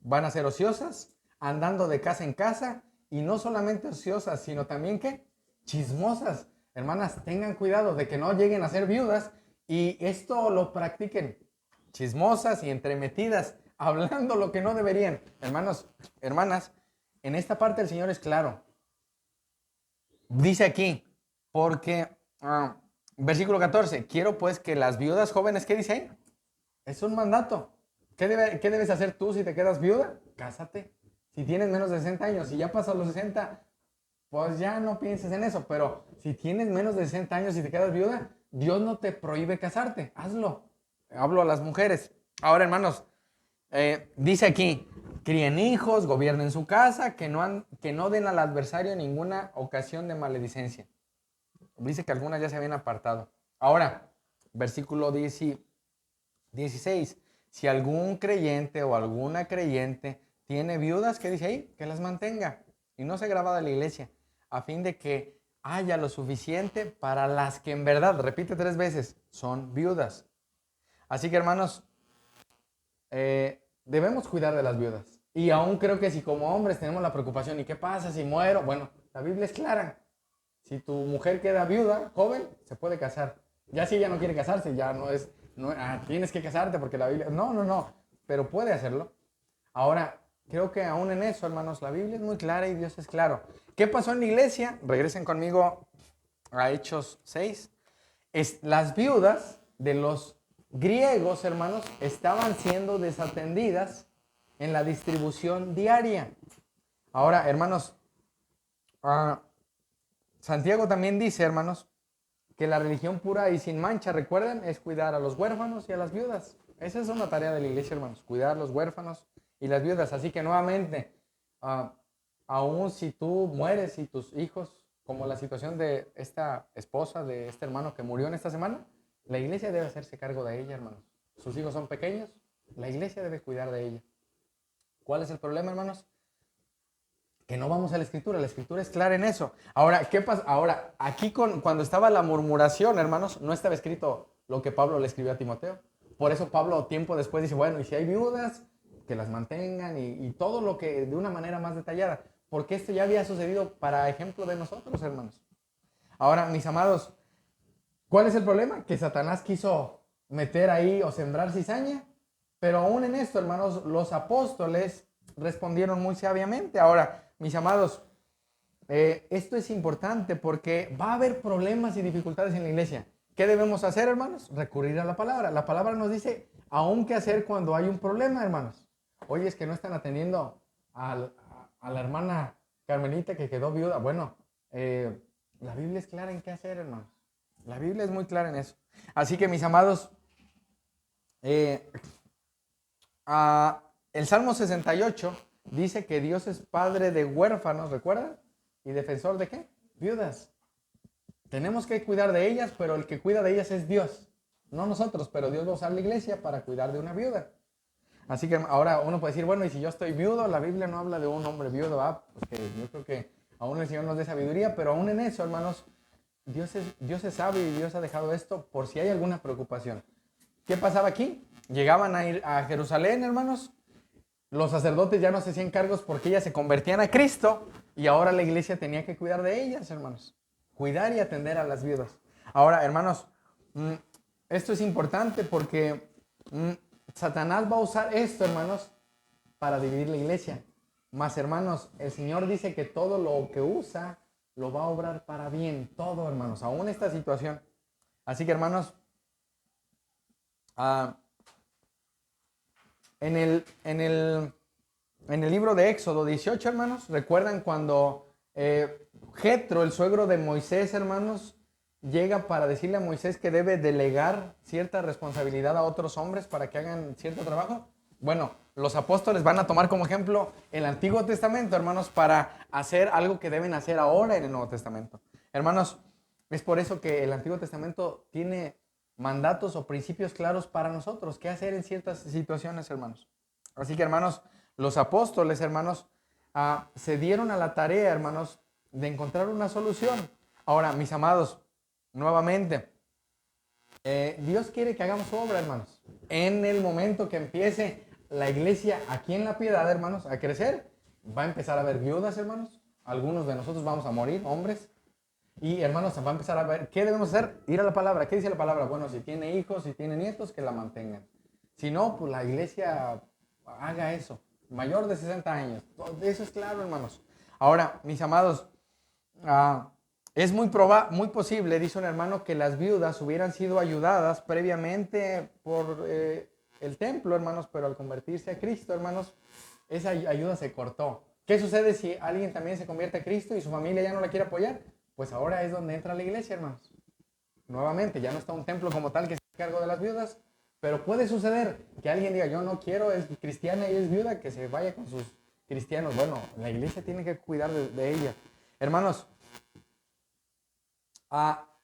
Van a ser ociosas, andando de casa en casa, y no solamente ociosas, sino también, ¿qué? Chismosas. Hermanas, tengan cuidado de que no lleguen a ser viudas y esto lo practiquen. Chismosas y entremetidas, hablando lo que no deberían. Hermanos, hermanas, en esta parte el Señor es claro. Dice aquí, porque, versículo 14, quiero pues que las viudas jóvenes, ¿qué dice ahí? Es un mandato. ¿Qué debes hacer tú si te quedas viuda? Cásate. Si tienes menos de 60 años, si ya pasas los 60, pues ya no pienses en eso. Pero si tienes menos de 60 años y te quedas viuda, Dios no te prohíbe casarte. Hazlo. Hablo a las mujeres. Ahora, hermanos, dice aquí, críen hijos, gobiernen su casa, que no den al adversario ninguna ocasión de maledicencia. Dice que algunas ya se habían apartado. Ahora, versículo 16. Si algún creyente o alguna creyente tiene viudas, ¿qué dice ahí? Que las mantenga y no se graba de la iglesia, a fin de que haya lo suficiente para las que en verdad, repite 3 veces, son viudas. Así que, hermanos, debemos cuidar de las viudas. Y aún creo que si como hombres tenemos la preocupación, ¿y qué pasa si muero? Bueno, la Biblia es clara. Si tu mujer queda viuda, joven, se puede casar. Ya si ella no quiere casarse, ya no es, tienes que casarte porque la Biblia... No, pero puede hacerlo. Ahora, creo que aún en eso, hermanos, la Biblia es muy clara y Dios es claro. ¿Qué pasó en la iglesia? Regresen conmigo a Hechos 6. Las viudas de los griegos, hermanos, estaban siendo desatendidas en la distribución diaria. Ahora, hermanos, Santiago también dice, hermanos, que la religión pura y sin mancha, recuerden, es cuidar a los huérfanos y a las viudas. Esa es una tarea de la iglesia, hermanos, cuidar a los huérfanos y las viudas. Así que nuevamente, aún si tú mueres y tus hijos, como la situación de esta esposa, de este hermano que murió en esta semana, la iglesia debe hacerse cargo de ella, hermanos. Sus hijos son pequeños, la iglesia debe cuidar de ella. ¿Cuál es el problema, hermanos? Que no vamos a la escritura es clara en eso. Ahora, ¿qué pasa? Ahora, aquí cuando estaba la murmuración, hermanos, no estaba escrito lo que Pablo le escribió a Timoteo. Por eso Pablo tiempo después dice, bueno, y si hay viudas, que las mantengan y todo lo que de una manera más detallada. Porque esto ya había sucedido para ejemplo de nosotros, hermanos. Ahora, mis amados, ¿cuál es el problema? Que Satanás quiso meter ahí o sembrar cizaña. Pero aún en esto, hermanos, los apóstoles respondieron muy sabiamente. Ahora, mis amados, esto es importante porque va a haber problemas y dificultades en la iglesia. ¿Qué debemos hacer, hermanos? Recurrir a la palabra. La palabra nos dice aún qué hacer cuando hay un problema, hermanos. Oye, es que no están atendiendo a la hermana Carmelita que quedó viuda. Bueno, la Biblia es clara en qué hacer, hermanos. La Biblia es muy clara en eso. Así que, mis amados, el Salmo 68 dice que Dios es padre de huérfanos, ¿recuerdan? ¿Y defensor de qué? Viudas. Tenemos que cuidar de ellas, pero el que cuida de ellas es Dios. No nosotros, pero Dios va a usar la iglesia para cuidar de una viuda. Así que ahora uno puede decir, bueno, y si yo estoy viudo, la Biblia no habla de un hombre viudo, porque yo creo que aún el Señor nos dé sabiduría, pero aún en eso, hermanos, Dios es sabio y Dios ha dejado esto por si hay alguna preocupación. ¿Qué pasaba aquí? Llegaban a ir a Jerusalén, hermanos. Los sacerdotes ya no se hacían cargos porque ellas se convertían a Cristo y ahora la iglesia tenía que cuidar de ellas, hermanos. cuidar y atender a las viudas. Ahora, hermanos, esto es importante porque Satanás va a usar esto, hermanos, para dividir la iglesia. Mas, hermanos, el Señor dice que todo lo que usa lo va a obrar para bien. Todo, hermanos, aún esta situación. Así que, hermanos, en el libro de Éxodo 18, hermanos, ¿recuerdan cuando Jetro, el suegro de Moisés, hermanos, llega para decirle a Moisés que debe delegar cierta responsabilidad a otros hombres para que hagan cierto trabajo? Bueno, los apóstoles van a tomar como ejemplo el Antiguo Testamento, hermanos, para hacer algo que deben hacer ahora en el Nuevo Testamento. Hermanos, es por eso que el Antiguo Testamento tiene mandatos o principios claros para nosotros, qué hacer en ciertas situaciones, hermanos. Así que, hermanos, los apóstoles, hermanos, se dieron a la tarea, hermanos, de encontrar una solución. Ahora, mis amados, nuevamente, Dios quiere que hagamos su obra, hermanos. En el momento que empiece la iglesia aquí en La Piedad, hermanos, a crecer, va a empezar a haber viudas, hermanos. Algunos de nosotros vamos a morir, hombres. Y, hermanos, va a empezar a ver, ¿qué debemos hacer? Ir a la palabra. ¿Qué dice la palabra? Bueno, si tiene hijos, si tiene nietos, que la mantengan. Si no, pues la iglesia haga eso. Mayor de 60 años. Eso es claro, hermanos. Ahora, mis amados, es muy posible, dice un hermano, que las viudas hubieran sido ayudadas previamente por el templo, hermanos, pero al convertirse a Cristo, hermanos, esa ayuda se cortó. ¿Qué sucede si alguien también se convierte a Cristo y su familia ya no la quiere apoyar? Pues ahora es donde entra la iglesia, hermanos. Nuevamente, ya no está un templo como tal que se hace cargo de las viudas, pero puede suceder que alguien diga, yo no quiero, es cristiana y es viuda, que se vaya con sus cristianos. Bueno, la iglesia tiene que cuidar de ella. Hermanos,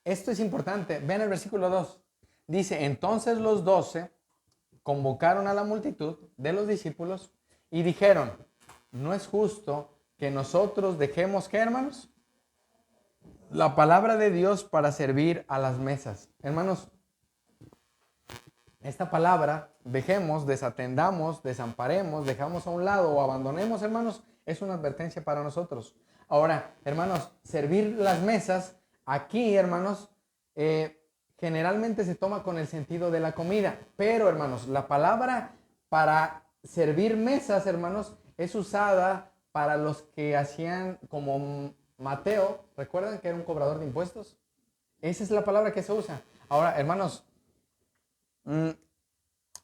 esto es importante. Vean el versículo 2. Dice, entonces los 12 convocaron a la multitud de los discípulos y dijeron, no es justo que nosotros dejemos, ¿qué, hermanos? La palabra de Dios para servir a las mesas. Hermanos, esta palabra, dejemos, desatendamos, desamparemos, dejamos a un lado o abandonemos, hermanos, es una advertencia para nosotros. Ahora, hermanos, servir las mesas, aquí, hermanos, generalmente se toma con el sentido de la comida, pero, hermanos, la palabra para servir mesas, hermanos, es usada para los que hacían como Mateo, ¿recuerdan que era un cobrador de impuestos? Esa es la palabra que se usa. Ahora, hermanos,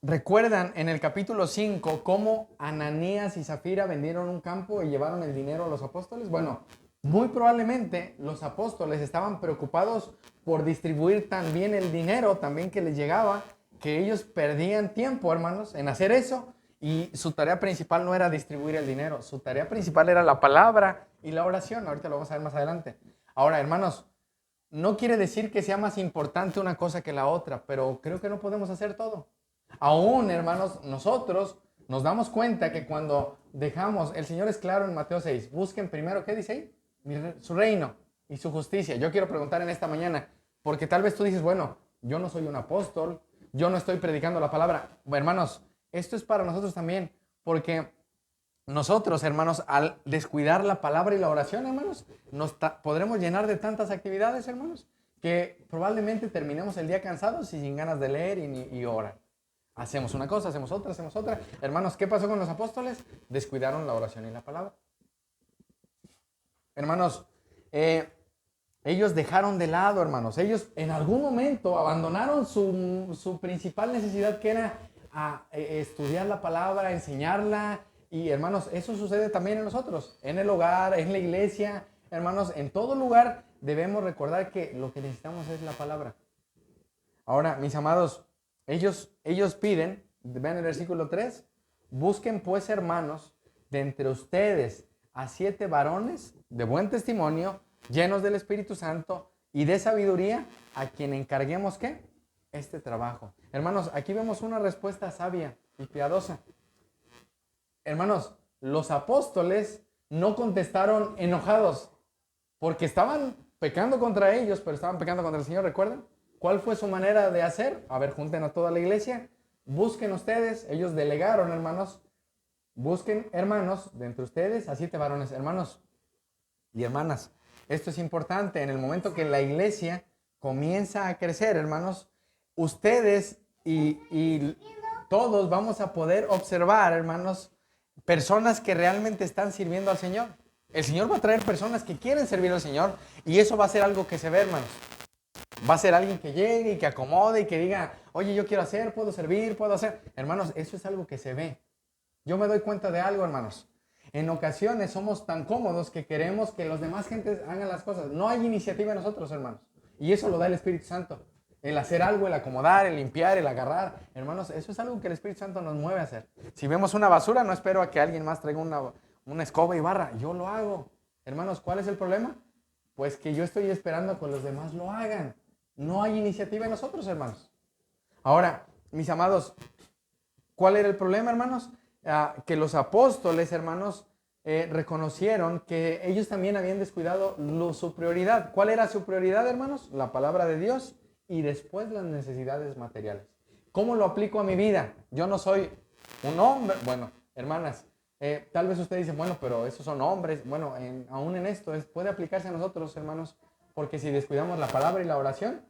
¿recuerdan en el capítulo 5 cómo Ananías y Zafira vendieron un campo y llevaron el dinero a los apóstoles? Bueno, muy probablemente los apóstoles estaban preocupados por distribuir también el dinero, también que les llegaba, que ellos perdían tiempo, hermanos, en hacer eso. Y su tarea principal no era distribuir el dinero, su tarea principal era la palabra y la oración. Ahorita lo vamos a ver más adelante. Ahora, hermanos, no quiere decir que sea más importante una cosa que la otra, pero creo que no podemos hacer todo. Aún, hermanos, nosotros nos damos cuenta que cuando dejamos, el Señor es claro en Mateo 6, busquen primero, ¿qué dice ahí? Su reino y su justicia. Yo quiero preguntar en esta mañana, porque tal vez tú dices, bueno, yo no soy un apóstol, yo no estoy predicando la palabra. Bueno, hermanos, esto es para nosotros también, porque nosotros, hermanos, al descuidar la palabra y la oración, hermanos, podremos llenar de tantas actividades, hermanos, que probablemente terminemos el día cansados y sin ganas de leer y orar. Hacemos una cosa, hacemos otra, hacemos otra. Hermanos, ¿qué pasó con los apóstoles? Descuidaron la oración y la palabra. Hermanos, ellos dejaron de lado, hermanos. Ellos en algún momento abandonaron su principal necesidad, que era estudiar la palabra, enseñarla. Y, hermanos, eso sucede también en nosotros, en el hogar, en la iglesia. Hermanos, en todo lugar debemos recordar que lo que necesitamos es la palabra. Ahora, mis amados, ellos piden, vean el versículo 3, busquen pues, hermanos, de entre ustedes a 7 varones de buen testimonio, llenos del Espíritu Santo y de sabiduría, a quien encarguemos, ¿qué? Este trabajo. Hermanos, aquí vemos una respuesta sabia y piadosa. Hermanos, los apóstoles no contestaron enojados, porque estaban pecando contra ellos, pero estaban pecando contra el Señor, ¿recuerdan? ¿Cuál fue su manera de hacer? A ver, junten a toda la iglesia, busquen ustedes, ellos delegaron, hermanos, busquen, hermanos, de entre ustedes a 7 varones, hermanos y hermanas. esto es importante, en el momento que la iglesia comienza a crecer, hermanos, ustedes y todos vamos a poder observar, hermanos, personas que realmente están sirviendo al Señor. El Señor va a traer personas que quieren servir al Señor y eso va a ser algo que se ve, hermanos. Va a ser alguien que llegue y que acomode y que diga, oye, yo quiero hacer, puedo servir, puedo hacer. Hermanos, eso es algo que se ve. Yo me doy cuenta de algo, hermanos. En ocasiones somos tan cómodos que queremos que los demás gentes hagan las cosas. No hay iniciativa en nosotros, hermanos. Y eso lo da el Espíritu Santo. El hacer algo, el acomodar, el limpiar, el agarrar. Hermanos, eso es algo que el Espíritu Santo nos mueve a hacer. Si vemos una basura, no espero a que alguien más traiga una escoba y barra. Yo lo hago. Hermanos, ¿cuál es el problema? Pues que yo estoy esperando que los demás lo hagan. No hay iniciativa en nosotros, hermanos. Ahora, mis amados, ¿cuál era el problema, hermanos? Que los apóstoles, hermanos, reconocieron que ellos también habían descuidado su prioridad. ¿Cuál era su prioridad, hermanos? La palabra de Dios y después las necesidades materiales. ¿Cómo lo aplico a mi vida? Yo no soy un hombre. Bueno, hermanas, tal vez usted dice, bueno, pero esos son hombres. Bueno, aún en esto puede aplicarse a nosotros, hermanos, porque si descuidamos la palabra y la oración,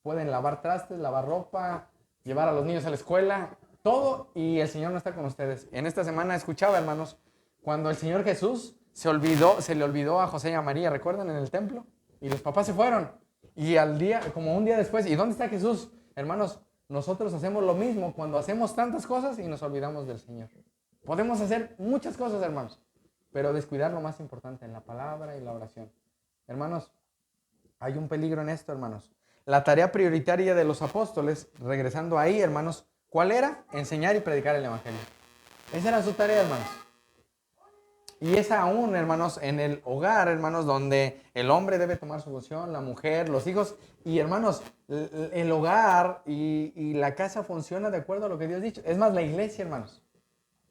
pueden lavar trastes, lavar ropa, llevar a los niños a la escuela, todo, y el Señor no está con ustedes. En esta semana escuchaba, hermanos, cuando el Señor Jesús se le olvidó a José y a María, ¿recuerdan? En el templo, y los papás se fueron, y al día, como un día después, ¿y dónde está Jesús? Hermanos, nosotros hacemos lo mismo cuando hacemos tantas cosas y nos olvidamos del Señor. Podemos hacer muchas cosas, hermanos, pero descuidar lo más importante, en la palabra y la oración. Hermanos, hay un peligro en esto, hermanos. La tarea prioritaria de los apóstoles, regresando ahí, hermanos, ¿cuál era? Enseñar y predicar el evangelio. Esa era su tarea, hermanos. Y es aún, hermanos, en el hogar, hermanos, donde el hombre debe tomar su función, la mujer, los hijos. Y, hermanos, el hogar y la casa funciona de acuerdo a lo que Dios ha dicho. Es más, la iglesia, hermanos.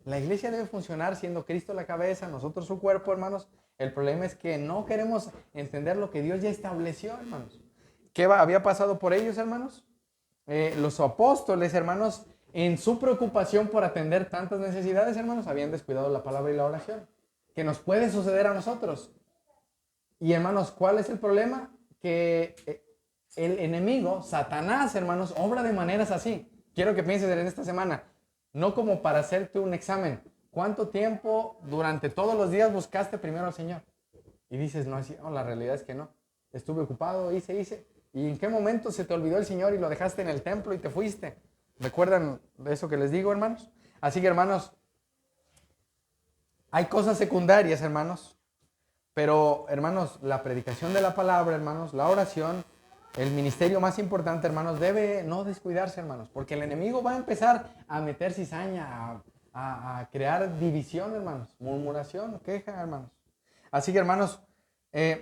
La iglesia debe funcionar siendo Cristo la cabeza, nosotros su cuerpo, hermanos. El problema es que no queremos entender lo que Dios ya estableció, hermanos. ¿Qué había pasado por ellos, hermanos? Los apóstoles, hermanos, en su preocupación por atender tantas necesidades, hermanos, habían descuidado la palabra y la oración. Que nos puede suceder a nosotros. Y, hermanos, ¿cuál es el problema? Que el enemigo, Satanás, hermanos, obra de maneras así. Quiero que pienses en esta semana, no como para hacerte un examen. ¿Cuánto tiempo durante todos los días buscaste primero al Señor? Y dices, no, la realidad es que no. Estuve ocupado, hice. ¿Y en qué momento se te olvidó el Señor y lo dejaste en el templo y te fuiste? ¿Recuerdan de eso que les digo, hermanos? Así que, hermanos, hay cosas secundarias, hermanos. Pero, hermanos, la predicación de la palabra, hermanos, la oración, el ministerio más importante, hermanos, debe no descuidarse, hermanos. Porque el enemigo va a empezar a meter cizaña, a crear división, hermanos. Murmuración, queja, hermanos. Así que, hermanos,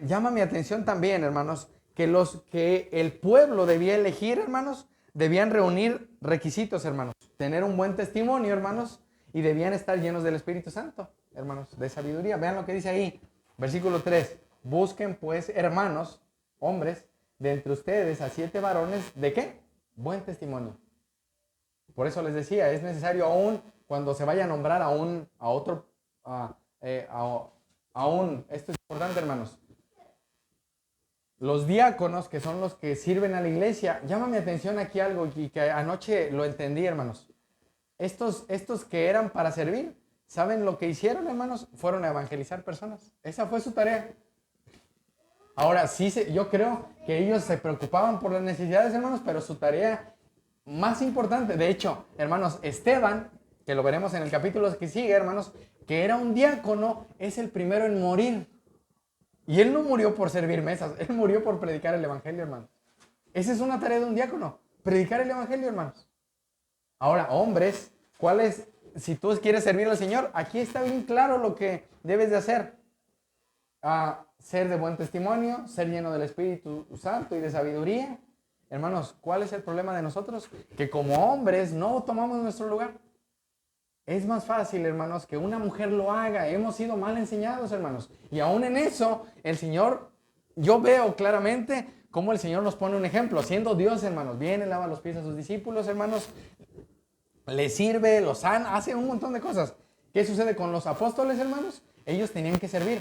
llama mi atención también, hermanos, que el pueblo debía elegir, hermanos, debían reunir requisitos, hermanos. Tener un buen testimonio, hermanos, y debían estar llenos del Espíritu Santo, hermanos, de sabiduría. Vean lo que dice ahí, versículo 3. Busquen, pues, hermanos, hombres, de entre ustedes a 7 varones, ¿de qué? Buen testimonio. Por eso les decía, es necesario aún cuando se vaya a nombrar esto es importante, hermanos. Los diáconos, que son los que sirven a la iglesia, llama mi atención aquí algo y que anoche lo entendí, hermanos. Estos que eran para servir, ¿saben lo que hicieron, hermanos? Fueron a evangelizar personas. Esa fue su tarea. Ahora, yo creo que ellos se preocupaban por las necesidades, hermanos, pero su tarea más importante, de hecho, hermanos, Esteban, que lo veremos en el capítulo que sigue, hermanos, que era un diácono, es el primero en morir. Y él no murió por servir mesas, él murió por predicar el evangelio, hermanos. Esa es una tarea de un diácono, predicar el evangelio, hermanos. Ahora, hombres, si tú quieres servir al Señor, aquí está bien claro lo que debes de hacer. Ser de buen testimonio, ser lleno del Espíritu Santo y de sabiduría. Hermanos, ¿cuál es el problema de nosotros? Que como hombres no tomamos nuestro lugar. Es más fácil, hermanos, que una mujer lo haga. Hemos sido mal enseñados, hermanos. Y aún en eso, el Señor, yo veo claramente cómo el Señor nos pone un ejemplo. Siendo Dios, hermanos, viene, lava los pies a sus discípulos, hermanos, les sirve, los sana, hace un montón de cosas. ¿Qué sucede con los apóstoles, hermanos? Ellos tenían que servir.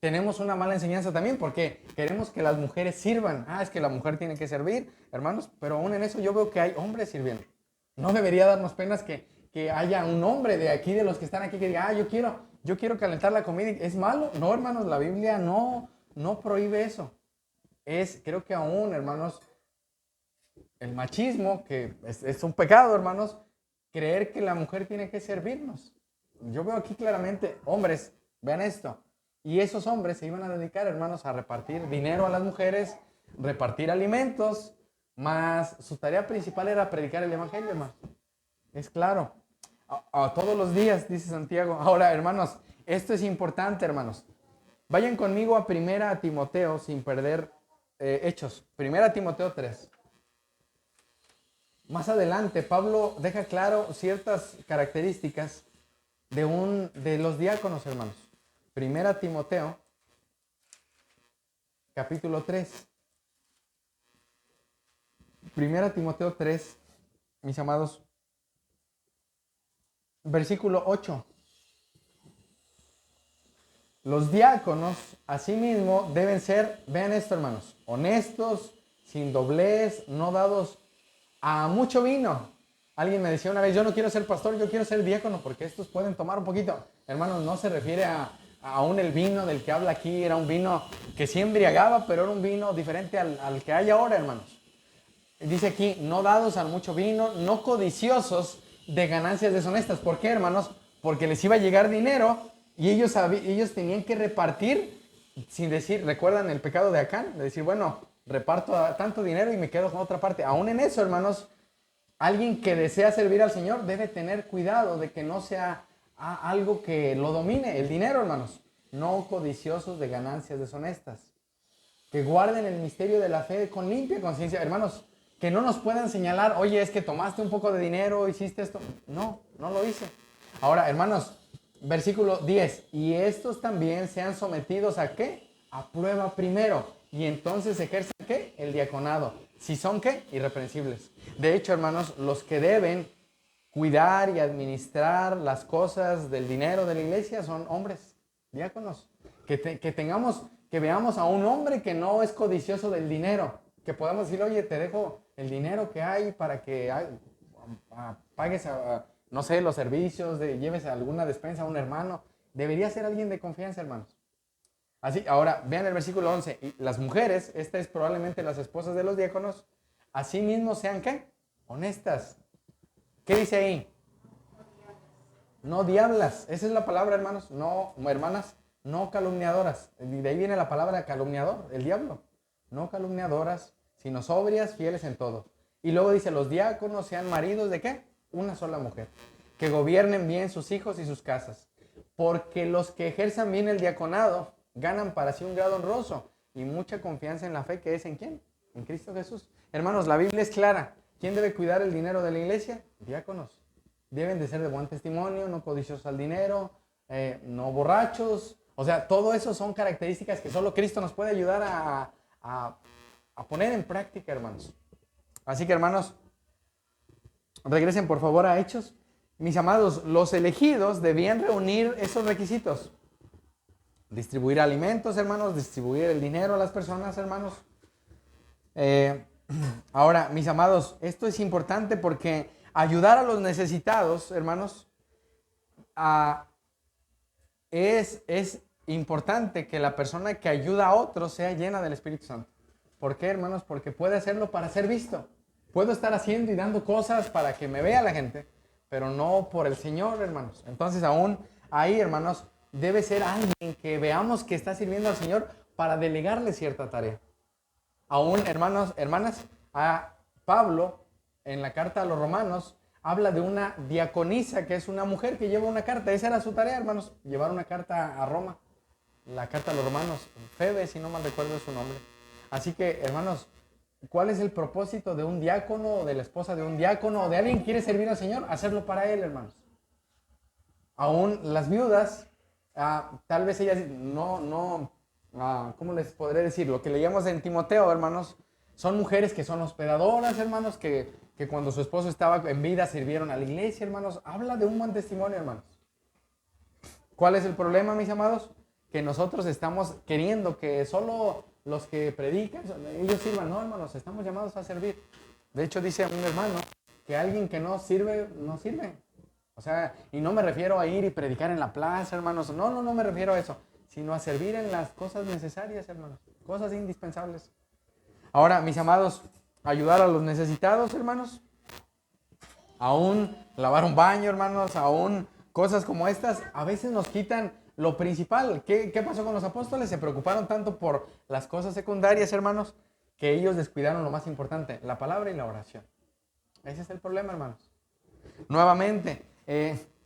tenemos una mala enseñanza también porque queremos que las mujeres sirvan. Es que la mujer tiene que servir, hermanos, pero aún en eso yo veo que hay hombres sirviendo. No debería darnos penas que haya un hombre de aquí, de los que están aquí, que diga, yo quiero calentar la comida. ¿Es malo? No, hermanos, la Biblia no prohíbe eso. Creo que aún, hermanos, el machismo, que es un pecado, hermanos, creer que la mujer tiene que servirnos. Yo veo aquí claramente, hombres, vean esto. Y esos hombres se iban a dedicar, hermanos, a repartir dinero a las mujeres, repartir alimentos, más su tarea principal era predicar el evangelio, hermano. Es claro. A todos los días, dice Santiago. Ahora, hermanos, esto es importante, hermanos. Vayan conmigo a 1 Timoteo, sin perder Hechos. 1 Timoteo 3. Más adelante, Pablo deja claro ciertas características de los diáconos, hermanos. 1 Timoteo, capítulo 3. 1 Timoteo 3, mis amados, versículo 8. Los diáconos, asimismo, deben ser, vean esto, hermanos, honestos, sin doblez, no dados a mucho vino. Alguien me decía una vez, yo no quiero ser pastor, yo quiero ser diácono, porque estos pueden tomar un poquito. Hermanos, no se refiere aún el vino del que habla aquí, era un vino que sí embriagaba, pero era un vino diferente al que hay ahora, hermanos. Dice aquí, no dados a mucho vino, no codiciosos de ganancias deshonestas. ¿Por qué, hermanos? Porque les iba a llegar dinero y ellos tenían que repartir sin decir, ¿recuerdan el pecado de Acán? De decir, bueno, reparto tanto dinero y me quedo con otra parte. Aún en eso, hermanos, alguien que desea servir al Señor debe tener cuidado de que no sea algo que lo domine, el dinero, hermanos. No codiciosos de ganancias deshonestas. Que guarden el misterio de la fe con limpia conciencia. Hermanos, que no nos puedan señalar, oye, es que tomaste un poco de dinero, hiciste esto. No lo hice. Ahora, hermanos, versículo 10. Y estos también sean sometidos ¿a qué? A prueba primero. Y entonces ejercen ¿qué? El diaconado. Si son ¿qué? Irreprensibles. De hecho, hermanos, los que deben cuidar y administrar las cosas del dinero de la iglesia son hombres, diáconos. Que veamos a un hombre que no es codicioso del dinero. Que podamos decir, oye, te dejo el dinero que hay para que pagues, no sé, los servicios, lleves alguna despensa a un hermano. Debería ser alguien de confianza, hermanos. Así, ahora, vean el versículo 11. Y las mujeres, esta es probablemente las esposas de los diáconos, así mismo sean, ¿qué? Honestas. ¿Qué dice ahí? No diablas. Esa es la palabra, hermanos. No, hermanas, no calumniadoras. De ahí viene la palabra calumniador, el diablo. No calumniadoras, sino sobrias, fieles en todo. Y luego dice, los diáconos sean maridos de ¿qué? Una sola mujer. Que gobiernen bien sus hijos y sus casas. Porque los que ejerzan bien el diaconado ganan para sí un grado honroso y mucha confianza en la fe, que es ¿en quién? En Cristo Jesús. Hermanos, la Biblia es clara. ¿Quién debe cuidar el dinero de la iglesia? Diáconos. Deben de ser de buen testimonio, no codiciosos al dinero, no borrachos. O sea, todo eso son características que solo Cristo nos puede ayudar a poner en práctica, hermanos. Así que, hermanos, regresen por favor a Hechos. Mis amados, los elegidos debían reunir esos requisitos. Distribuir alimentos, hermanos, distribuir el dinero a las personas, hermanos. Ahora, mis amados, esto es importante porque ayudar a los necesitados, hermanos, es importante que la persona que ayuda a otros sea llena del Espíritu Santo. ¿Por qué, hermanos? Porque puede hacerlo para ser visto. Puedo estar haciendo y dando cosas para que me vea la gente, pero no por el Señor, hermanos. Entonces, aún ahí, hermanos, debe ser alguien que veamos que está sirviendo al Señor para delegarle cierta tarea. Aún, hermanos, hermanas, a Pablo, en la carta a los romanos, habla de una diaconisa, que es una mujer que lleva una carta. Esa era su tarea, hermanos, llevar una carta a Roma. La carta a los romanos, Febe, si no mal recuerdo es su nombre. Así que, hermanos, ¿cuál es el propósito de un diácono, o de la esposa de un diácono, o de alguien que quiere servir al Señor? Hacerlo para Él, hermanos. Aún las viudas, tal vez ellas ¿cómo les podré decir? Lo que leíamos en Timoteo, hermanos, son mujeres que son hospedadoras, hermanos, que cuando su esposo estaba en vida sirvieron a la iglesia, hermanos. Habla de un buen testimonio, hermanos. ¿Cuál es el problema, mis amados? que nosotros estamos queriendo que solo los que predican, ellos sirvan. No, hermanos, estamos llamados a servir. De hecho, dice un hermano que alguien que no sirve, no sirve. O sea, y no me refiero a ir y predicar en la plaza, hermanos. No me refiero a eso, sino a servir en las cosas necesarias, hermanos. Cosas indispensables. Ahora, mis amados, ayudar a los necesitados, hermanos. Aún lavar un baño, hermanos, aún cosas como estas, a veces nos quitan lo principal. ¿Qué pasó con los apóstoles? Se preocuparon tanto por las cosas secundarias, hermanos, que ellos descuidaron lo más importante, la palabra y la oración. Ese es el problema, hermanos. Nuevamente,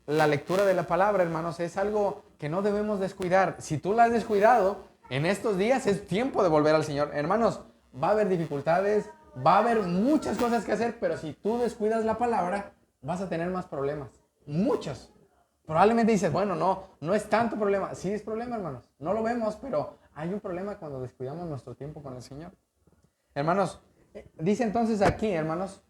la lectura de la palabra, hermanos, es algo que no debemos descuidar. Si tú la has descuidado, en estos días es tiempo de volver al Señor. Hermanos, va a haber dificultades, va a haber muchas cosas que hacer, pero si tú descuidas la palabra, vas a tener más problemas. Muchos. Probablemente dices, bueno, no es tanto problema. Sí es problema, hermanos. No lo vemos, pero hay un problema cuando descuidamos nuestro tiempo con el Señor. Hermanos, dice entonces aquí, hermanos,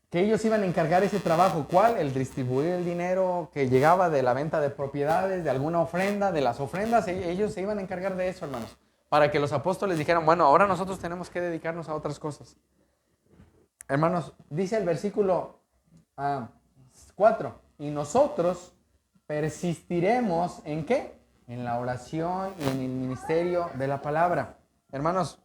que ellos iban a encargar ese trabajo. ¿Cuál? El distribuir el dinero que llegaba de la venta de propiedades, de alguna ofrenda, de las ofrendas. Ellos se iban a encargar de eso, hermanos. Para que los apóstoles dijeran, bueno, ahora nosotros tenemos que dedicarnos a otras cosas. Hermanos, dice el versículo 4, y nosotros persistiremos ¿en qué? En la oración y en el ministerio de la palabra. Hermanos,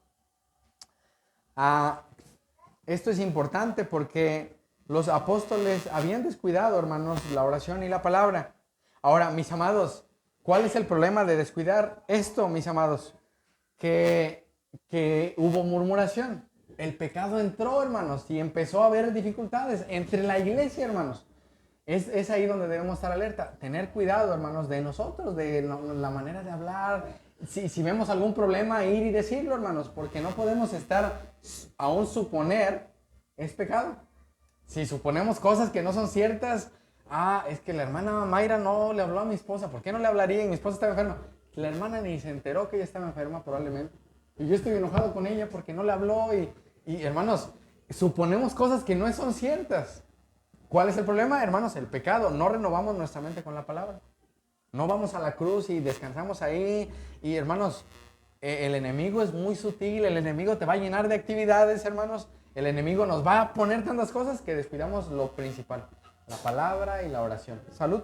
esto es importante porque los apóstoles habían descuidado, hermanos, la oración y la palabra. Ahora, mis amados, ¿cuál es el problema de descuidar esto, mis amados? Que hubo murmuración. El pecado entró, hermanos, y empezó a haber dificultades entre la iglesia, hermanos. Es ahí donde debemos estar alerta. Tener cuidado, hermanos, de nosotros, de la manera de hablar. Si vemos algún problema, ir y decirlo, hermanos, porque no podemos estar, aún suponer, es pecado. Si suponemos cosas que no son ciertas, es que la hermana Mayra no le habló a mi esposa. ¿Por qué no le hablaría? Y mi esposa estaba enferma. La hermana ni se enteró que ella estaba enferma, probablemente. Y yo estoy enojado con ella porque no le habló. Y hermanos, suponemos cosas que no son ciertas. ¿Cuál es el problema, hermanos? El pecado. No renovamos nuestra mente con la palabra. No vamos a la cruz y descansamos ahí. Y hermanos, el enemigo es muy sutil. El enemigo te va a llenar de actividades, hermanos. El enemigo nos va a poner tantas cosas que descuidamos lo principal. La palabra y la oración. Salud.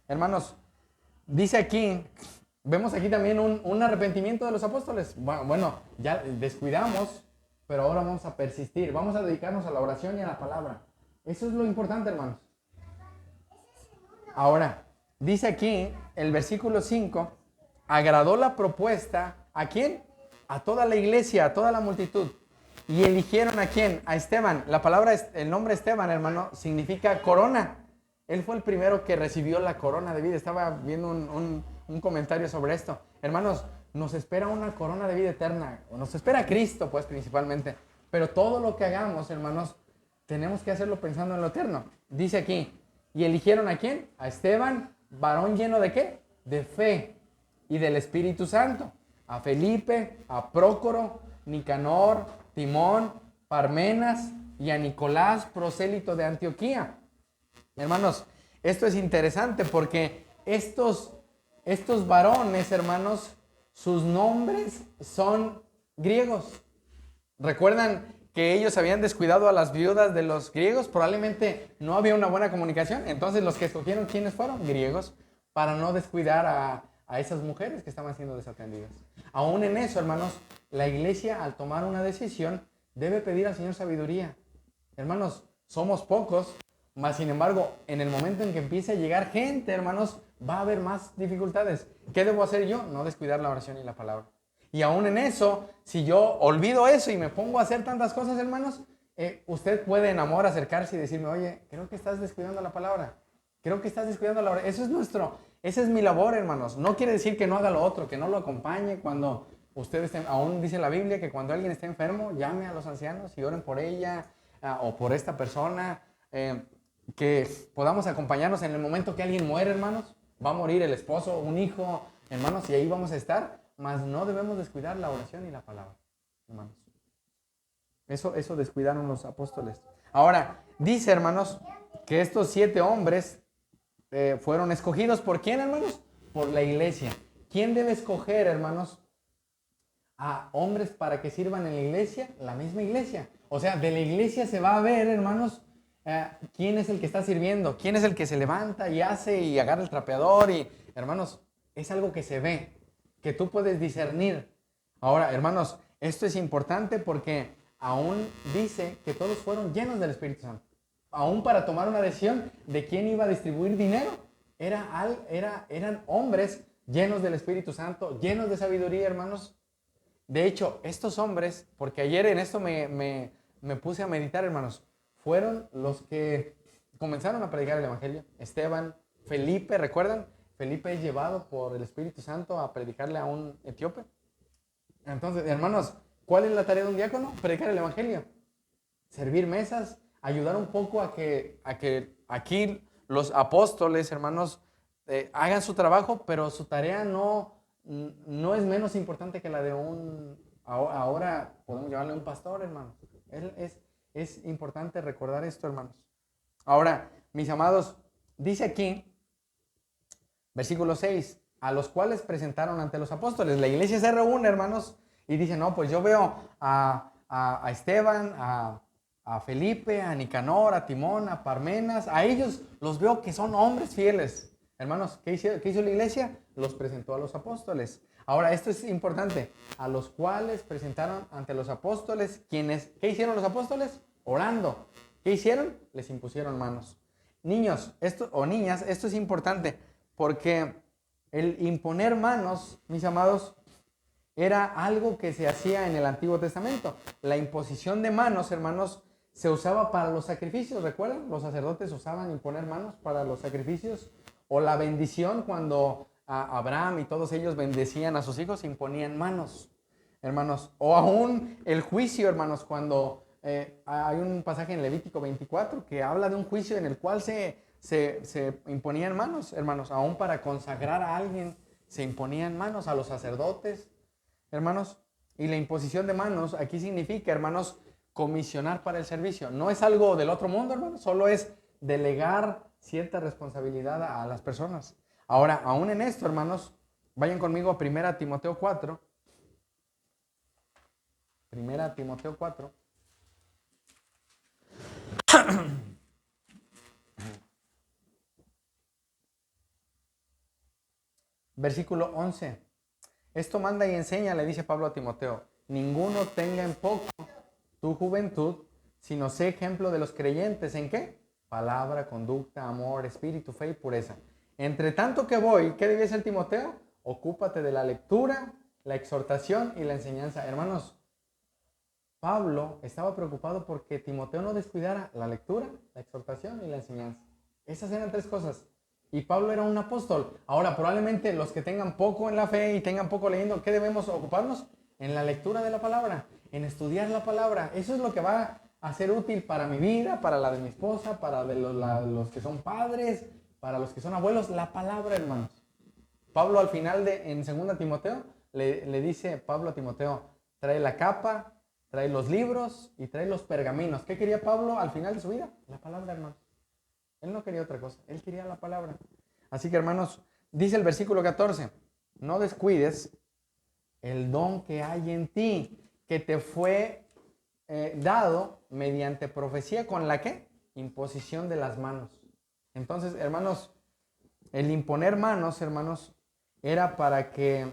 Hermanos, dice aquí, vemos aquí también un arrepentimiento de los apóstoles. Bueno, ya descuidamos, pero ahora vamos a persistir. Vamos a dedicarnos a la oración y a la palabra. Eso es lo importante, hermanos. Ahora, dice aquí el versículo 5, agradó la propuesta, ¿a quién? A toda la iglesia, a toda la multitud. ¿Y eligieron a quién? A Esteban. La palabra, el nombre Esteban, hermano, significa corona. Él fue el primero que recibió la corona de vida. Estaba viendo un comentario sobre esto. Hermanos, nos espera una corona de vida eterna. Nos espera Cristo, pues, principalmente. Pero todo lo que hagamos, hermanos, tenemos que hacerlo pensando en lo eterno. Dice aquí, ¿y eligieron a quién? A Esteban, varón lleno ¿de qué? De fe y del Espíritu Santo. A Felipe, a Prócoro, Nicanor, Timón, Parmenas y a Nicolás, prosélito de Antioquía. Hermanos, esto es interesante porque estos varones, hermanos, sus nombres son griegos. ¿Recuerdan que ellos habían descuidado a las viudas de los griegos? Probablemente no había una buena comunicación. Entonces los que escogieron, ¿quiénes fueron? Griegos, para no descuidar a esas mujeres que estaban siendo desatendidas. Aún en eso, hermanos, la iglesia al tomar una decisión debe pedir al Señor sabiduría. Hermanos, somos pocos, mas sin embargo, en el momento en que empiece a llegar gente, hermanos, va a haber más dificultades. ¿Qué debo hacer yo? No descuidar la oración y la palabra. Y aún en eso, si yo olvido eso y me pongo a hacer tantas cosas, hermanos, usted puede en amor acercarse y decirme, oye, creo que estás descuidando la palabra. Creo que estás descuidando la oración. Esa es mi labor, hermanos. No quiere decir que no haga lo otro, que no lo acompañe cuando usted esté, aún dice la Biblia que cuando alguien esté enfermo, llame a los ancianos y oren por ella o por esta persona. Que podamos acompañarnos en el momento que alguien muere, hermanos. Va a morir el esposo, un hijo, hermanos, y ahí vamos a estar. Mas no debemos descuidar la oración y la palabra, hermanos. Eso descuidaron los apóstoles. Ahora, dice, hermanos, que estos 7 hombres fueron escogidos. ¿Por quién, hermanos? por la iglesia. ¿Quién debe escoger, hermanos, a hombres para que sirvan en la iglesia? La misma iglesia. O sea, de la iglesia se va a ver, hermanos, quién es el que está sirviendo, quién es el que se levanta y hace y agarra el trapeador. Y, hermanos, es algo que se ve, que tú puedes discernir. Ahora, hermanos, esto es importante porque aún dice que todos fueron llenos del Espíritu Santo. Aún para tomar una decisión de quién iba a distribuir dinero, eran hombres llenos del Espíritu Santo, llenos de sabiduría, hermanos. De hecho, estos hombres, porque ayer en esto me puse a meditar, hermanos, fueron los que comenzaron a predicar el Evangelio. Esteban, Felipe, ¿recuerdan? Felipe es llevado por el Espíritu Santo a predicarle a un etíope. Entonces, hermanos, ¿cuál es la tarea de un diácono? Predicar el Evangelio. Servir mesas, ayudar un poco a que aquí los apóstoles, hermanos, hagan su trabajo, pero su tarea no es menos importante que la de ahora podemos llamarle un pastor, hermanos. Es importante recordar esto, hermanos. Ahora, mis amados, dice aquí, versículo 6, a los cuales presentaron ante los apóstoles. La iglesia se reúne, hermanos, y dice, no, pues yo veo a Esteban, a Felipe, a Nicanor, a Timón, a Parmenas, a ellos los veo que son hombres fieles. Hermanos, ¿qué hizo la iglesia? Los presentó a los apóstoles. Ahora, esto es importante. A los cuales presentaron ante los apóstoles, ¿qué hicieron los apóstoles? Orando. ¿Qué hicieron? Les impusieron manos. Niños, niñas, esto es importante porque el imponer manos, mis amados, era algo que se hacía en el Antiguo Testamento. La imposición de manos, hermanos, se usaba para los sacrificios, ¿recuerdan? Los sacerdotes usaban imponer manos para los sacrificios. O la bendición, cuando Abraham y todos ellos bendecían a sus hijos, imponían manos, hermanos. O aún el juicio, hermanos, cuando hay un pasaje en Levítico 24 que habla de un juicio en el cual se imponían manos, hermanos. Aún para consagrar a alguien se imponían manos, a los sacerdotes, hermanos. Y la imposición de manos aquí significa, hermanos, comisionar para el servicio. No es algo del otro mundo, hermanos, solo es delegar cierta responsabilidad a las personas. Ahora, aún en esto, hermanos, vayan conmigo a 1 Timoteo 4. 1 Timoteo 4. Versículo 11. Esto manda y enseña, le dice Pablo a Timoteo. Ninguno tenga en poco tu juventud, sino sé ejemplo de los creyentes. ¿En qué? Palabra, conducta, amor, espíritu, fe y pureza. Entre tanto que voy, ¿qué debe ser Timoteo? Ocúpate de la lectura, la exhortación y la enseñanza. Hermanos, Pablo estaba preocupado porque Timoteo no descuidara la lectura, la exhortación y la enseñanza. Esas eran tres cosas. Y Pablo era un apóstol. Ahora, probablemente los que tengan poco en la fe y tengan poco leyendo, ¿qué debemos ocuparnos? En la lectura de la palabra, en estudiar la palabra. Eso es lo que va a ser útil para mi vida, para la de mi esposa, para los que son padres, para los que son abuelos. La palabra, hermanos. Pablo al final en 2 Timoteo le dice Pablo a Timoteo, trae la capa, trae los libros y trae los pergaminos. ¿Qué quería Pablo al final de su vida? La palabra, hermanos. Él no quería otra cosa, él quería la palabra. Así que, hermanos, dice el versículo 14, no descuides el don que hay en ti, que te fue dado mediante profecía, ¿con la qué? Imposición de las manos. Entonces, hermanos, el imponer manos, hermanos, era para que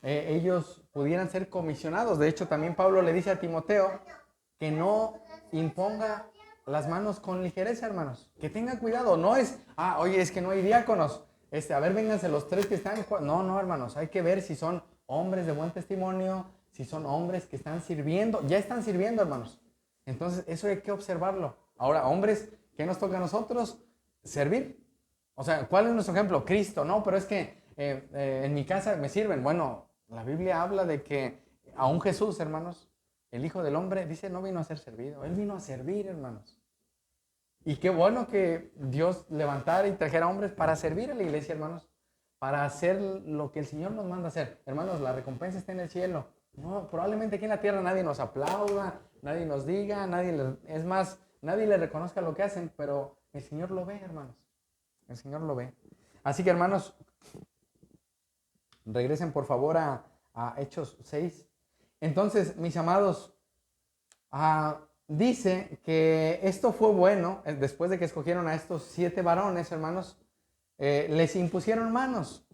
ellos pudieran ser comisionados. De hecho, también Pablo le dice a Timoteo que no imponga las manos con ligereza, hermanos. Que tenga cuidado. No es, oye, es que no hay diáconos. A ver, vénganse los tres que están. No, hermanos. Hay que ver si son hombres de buen testimonio, si son hombres que están sirviendo. Ya están sirviendo, hermanos. Entonces, eso hay que observarlo. Ahora, hombres, ¿qué nos toca a nosotros? Servir. O sea, ¿cuál es nuestro ejemplo? Cristo. No, pero es que en mi casa me sirven. Bueno, la Biblia habla de que aún Jesús, hermanos, el Hijo del Hombre, dice, no vino a ser servido. Él vino a servir, hermanos. Y qué bueno que Dios levantara y trajera hombres para servir a la iglesia, hermanos. Para hacer lo que el Señor nos manda hacer. Hermanos, la recompensa está en el cielo. No, probablemente aquí en la tierra nadie nos aplauda, nadie nos diga, nadie le reconozca lo que hacen, pero el Señor lo ve, hermanos. El Señor lo ve. Así que, hermanos, Regresen por favor a Hechos 6. Entonces, mis amados, dice que esto fue bueno, después de que escogieron a estos 7 varones, hermanos, les impusieron manos.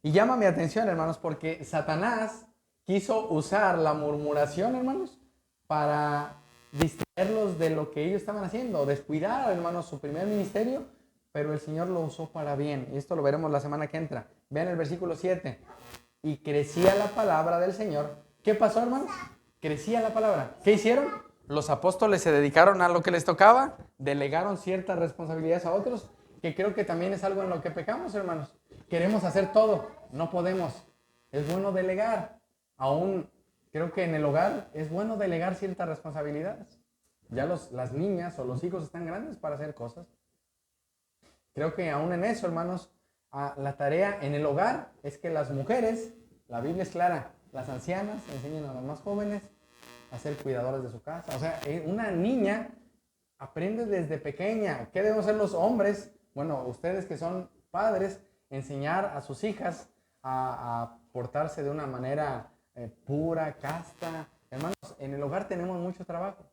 Y llama mi atención, hermanos, porque Satanás quiso usar la murmuración, hermanos, para distraerlos de lo que ellos estaban haciendo, descuidar, hermanos, su primer ministerio, pero el Señor lo usó para bien. Y esto lo veremos la semana que entra. Vean el versículo 7. Y crecía la palabra del Señor. ¿Qué pasó, hermanos? Crecía la palabra. ¿Qué hicieron? Los apóstoles se dedicaron a lo que les tocaba, delegaron ciertas responsabilidades a otros, que creo que también es algo en lo que pecamos, hermanos. Queremos hacer todo, no podemos. Es bueno delegar. Aún creo que en el hogar es bueno delegar ciertas responsabilidades. Ya las niñas o los hijos están grandes para hacer cosas. Creo que aún en eso, hermanos, la tarea en el hogar es que las mujeres, la Biblia es clara, las ancianas enseñan a las más jóvenes a ser cuidadoras de su casa. O sea, una niña aprende desde pequeña. ¿Qué debemos hacer los hombres? Bueno, ustedes que son padres, enseñar a sus hijas a portarse de una manera pura, casta. Hermanos, en el hogar tenemos mucho trabajo.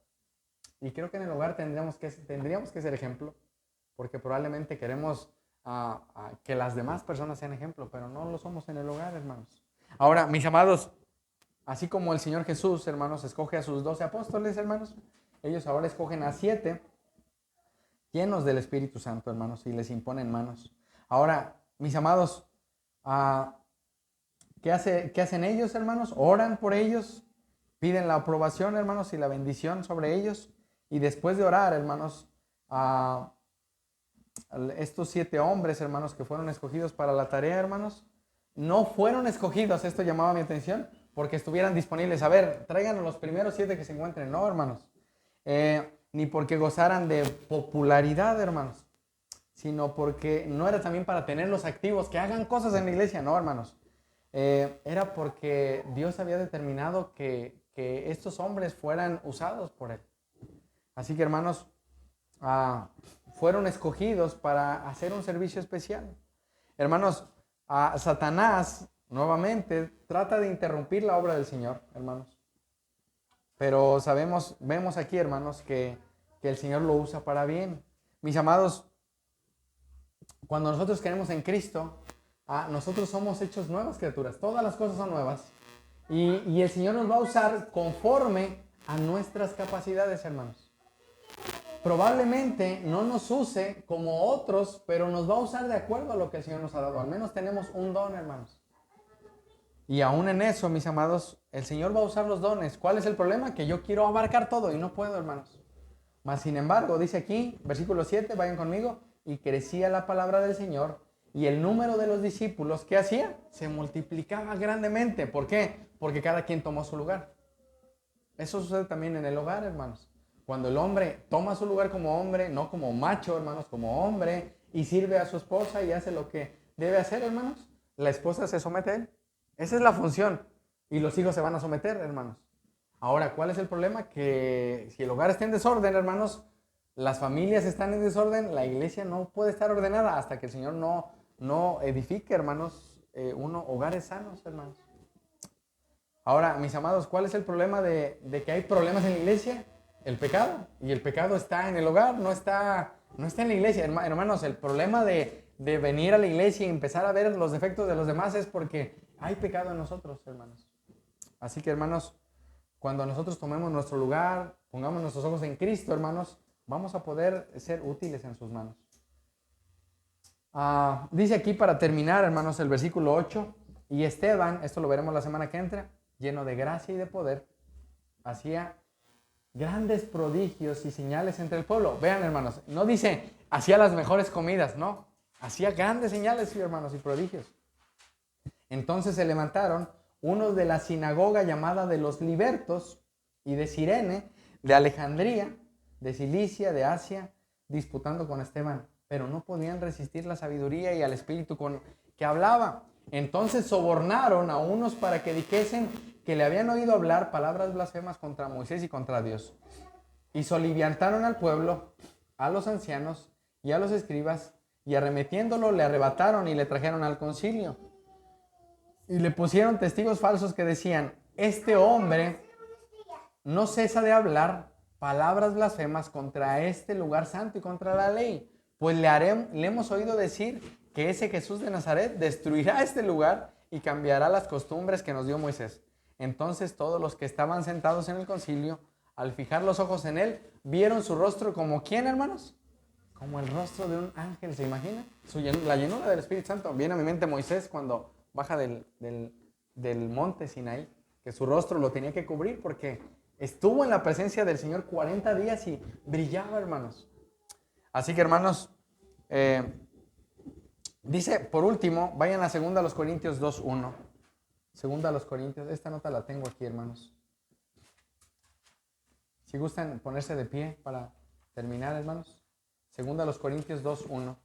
Y creo que en el hogar tendríamos que ser ejemplo, porque probablemente queremos que las demás personas sean ejemplo, pero no lo somos en el hogar, hermanos. Ahora, mis amados, así como el Señor Jesús, hermanos, escoge a sus 12 apóstoles, hermanos, ellos ahora escogen a 7 llenos del Espíritu Santo, hermanos, y les imponen manos. Ahora, mis amados, ¿qué hacen ellos, hermanos? Oran por ellos, piden la aprobación, hermanos, y la bendición sobre ellos. Y después de orar, hermanos, estos 7 hombres, hermanos, que fueron escogidos para la tarea, hermanos, no fueron escogidos, esto llamaba mi atención, porque estuvieran disponibles. A ver, traigan a los primeros 7 que se encuentren. No, hermanos. Ni porque gozaran de popularidad, hermanos, sino porque no era también para tenerlos activos, que hagan cosas en la iglesia. No, hermanos. Era porque Dios había determinado que estos hombres fueran usados por Él. Así que, hermanos, fueron escogidos para hacer un servicio especial. Hermanos, Satanás nuevamente trata de interrumpir la obra del Señor, hermanos. Pero vemos aquí, hermanos, que el Señor lo usa para bien. Mis amados, cuando nosotros creemos en Cristo, nosotros somos hechos nuevas criaturas. Todas las cosas son nuevas. Y el Señor nos va a usar conforme a nuestras capacidades, hermanos. Probablemente no nos use como otros, pero nos va a usar de acuerdo a lo que el Señor nos ha dado. Al menos tenemos un don, hermanos. Y aún en eso, mis amados, el Señor va a usar los dones. ¿Cuál es el problema? Que yo quiero abarcar todo y no puedo, hermanos. Mas, sin embargo, dice aquí, versículo 7, vayan conmigo, y crecía la palabra del Señor, y el número de los discípulos, ¿qué hacía? Se multiplicaba grandemente. ¿Por qué? Porque cada quien tomó su lugar. Eso sucede también en el hogar, hermanos. Cuando el hombre toma su lugar como hombre, no como macho, hermanos, como hombre, y sirve a su esposa y hace lo que debe hacer, hermanos, la esposa se somete a él. Esa es la función. Y los hijos se van a someter, hermanos. Ahora, ¿cuál es el problema? Que si el hogar está en desorden, hermanos, las familias están en desorden, la iglesia no puede estar ordenada hasta que el Señor no edifique, hermanos, hogares sanos, hermanos. Ahora, mis amados, ¿cuál es el problema de que hay problemas en la iglesia? El pecado. Y el pecado está en el hogar, no está en la iglesia. Hermanos, el problema de venir a la iglesia y empezar a ver los defectos de los demás es porque hay pecado en nosotros, hermanos. Así que, hermanos, cuando nosotros tomemos nuestro lugar, pongamos nuestros ojos en Cristo, hermanos, vamos a poder ser útiles en sus manos. Dice aquí para terminar, hermanos, el versículo 8, y Esteban, esto lo veremos la semana que entra, lleno de gracia y de poder, hacía grandes prodigios y señales entre el pueblo. Vean, hermanos, no dice hacía las mejores comidas, no, hacía grandes señales, hermanos, y prodigios. Entonces se levantaron unos de la sinagoga llamada de los libertos y de Cirene, de Alejandría, de Cilicia, de Asia, disputando con Esteban, pero no podían resistir la sabiduría y al espíritu con que hablaba. Entonces sobornaron a unos para que dijesen que le habían oído hablar palabras blasfemas contra Moisés y contra Dios. Y soliviantaron al pueblo, a los ancianos y a los escribas, y arremetiéndolo le arrebataron y le trajeron al concilio. Y le pusieron testigos falsos que decían, este hombre no cesa de hablar palabras blasfemas contra este lugar santo y contra la ley. Pues le hemos oído decir que ese Jesús de Nazaret destruirá este lugar y cambiará las costumbres que nos dio Moisés. Entonces todos los que estaban sentados en el concilio, al fijar los ojos en él, vieron su rostro como ¿quién, hermanos? Como el rostro de un ángel, ¿se imagina? La llenura del Espíritu Santo. Viene a mi mente Moisés cuando baja del monte Sinaí, que su rostro lo tenía que cubrir porque estuvo en la presencia del Señor 40 días y brillaba, hermanos. Así que, hermanos, dice, por último, vayan a 2 Corintios 2:1. 2 Corintios, esta nota la tengo aquí, hermanos. Si gustan ponerse de pie para terminar, hermanos. 2 Corintios 2:1.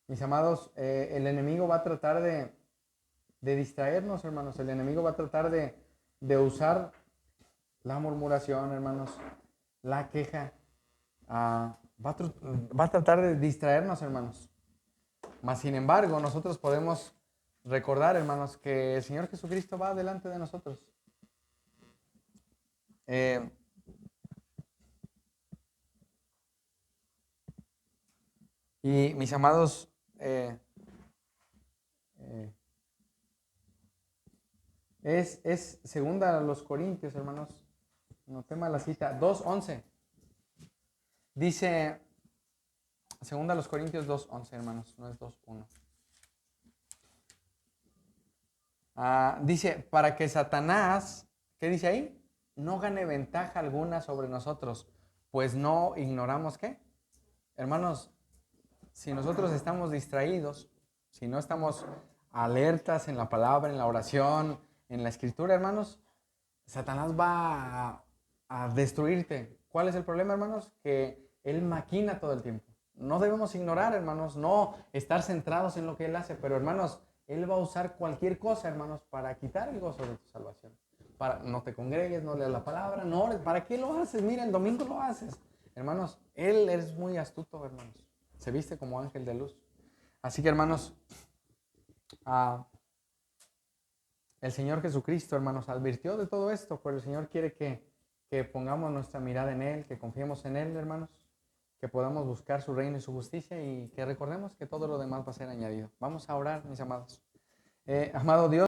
Mis amados, el enemigo va a tratar de distraernos, hermanos. El enemigo va a tratar de usar la murmuración, hermanos, la queja. Va a tratar de distraernos, hermanos. Mas, sin embargo, nosotros podemos recordar, hermanos, que el Señor Jesucristo va delante de nosotros. Y mis amados, es segunda a los Corintios, hermanos. No tema la cita, 2:11. Dice, segunda a los Corintios 2:11, hermanos, no es 2:1. Dice, para que Satanás, ¿qué dice ahí? No gane ventaja alguna sobre nosotros, pues no ignoramos qué. Hermanos, si nosotros estamos distraídos, si no estamos alertas en la palabra, en la oración, en la escritura, hermanos, Satanás va a destruirte. ¿Cuál es el problema, hermanos? Que él maquina todo el tiempo. No debemos ignorar, hermanos, no estar centrados en lo que él hace, pero hermanos, él va a usar cualquier cosa, hermanos, para quitar el gozo de tu salvación. Para no te congregues, no leas la palabra, no ores. ¿Para qué lo haces? Mira, el domingo lo haces. Hermanos, él es muy astuto, hermanos. Se viste como ángel de luz. Así que, hermanos, el Señor Jesucristo, hermanos, advirtió de todo esto, pero el Señor quiere que pongamos nuestra mirada en Él, que confiemos en Él, hermanos, que podamos buscar su reino y su justicia y que recordemos que todo lo demás va a ser añadido. Vamos a orar, mis amados. Amado Dios.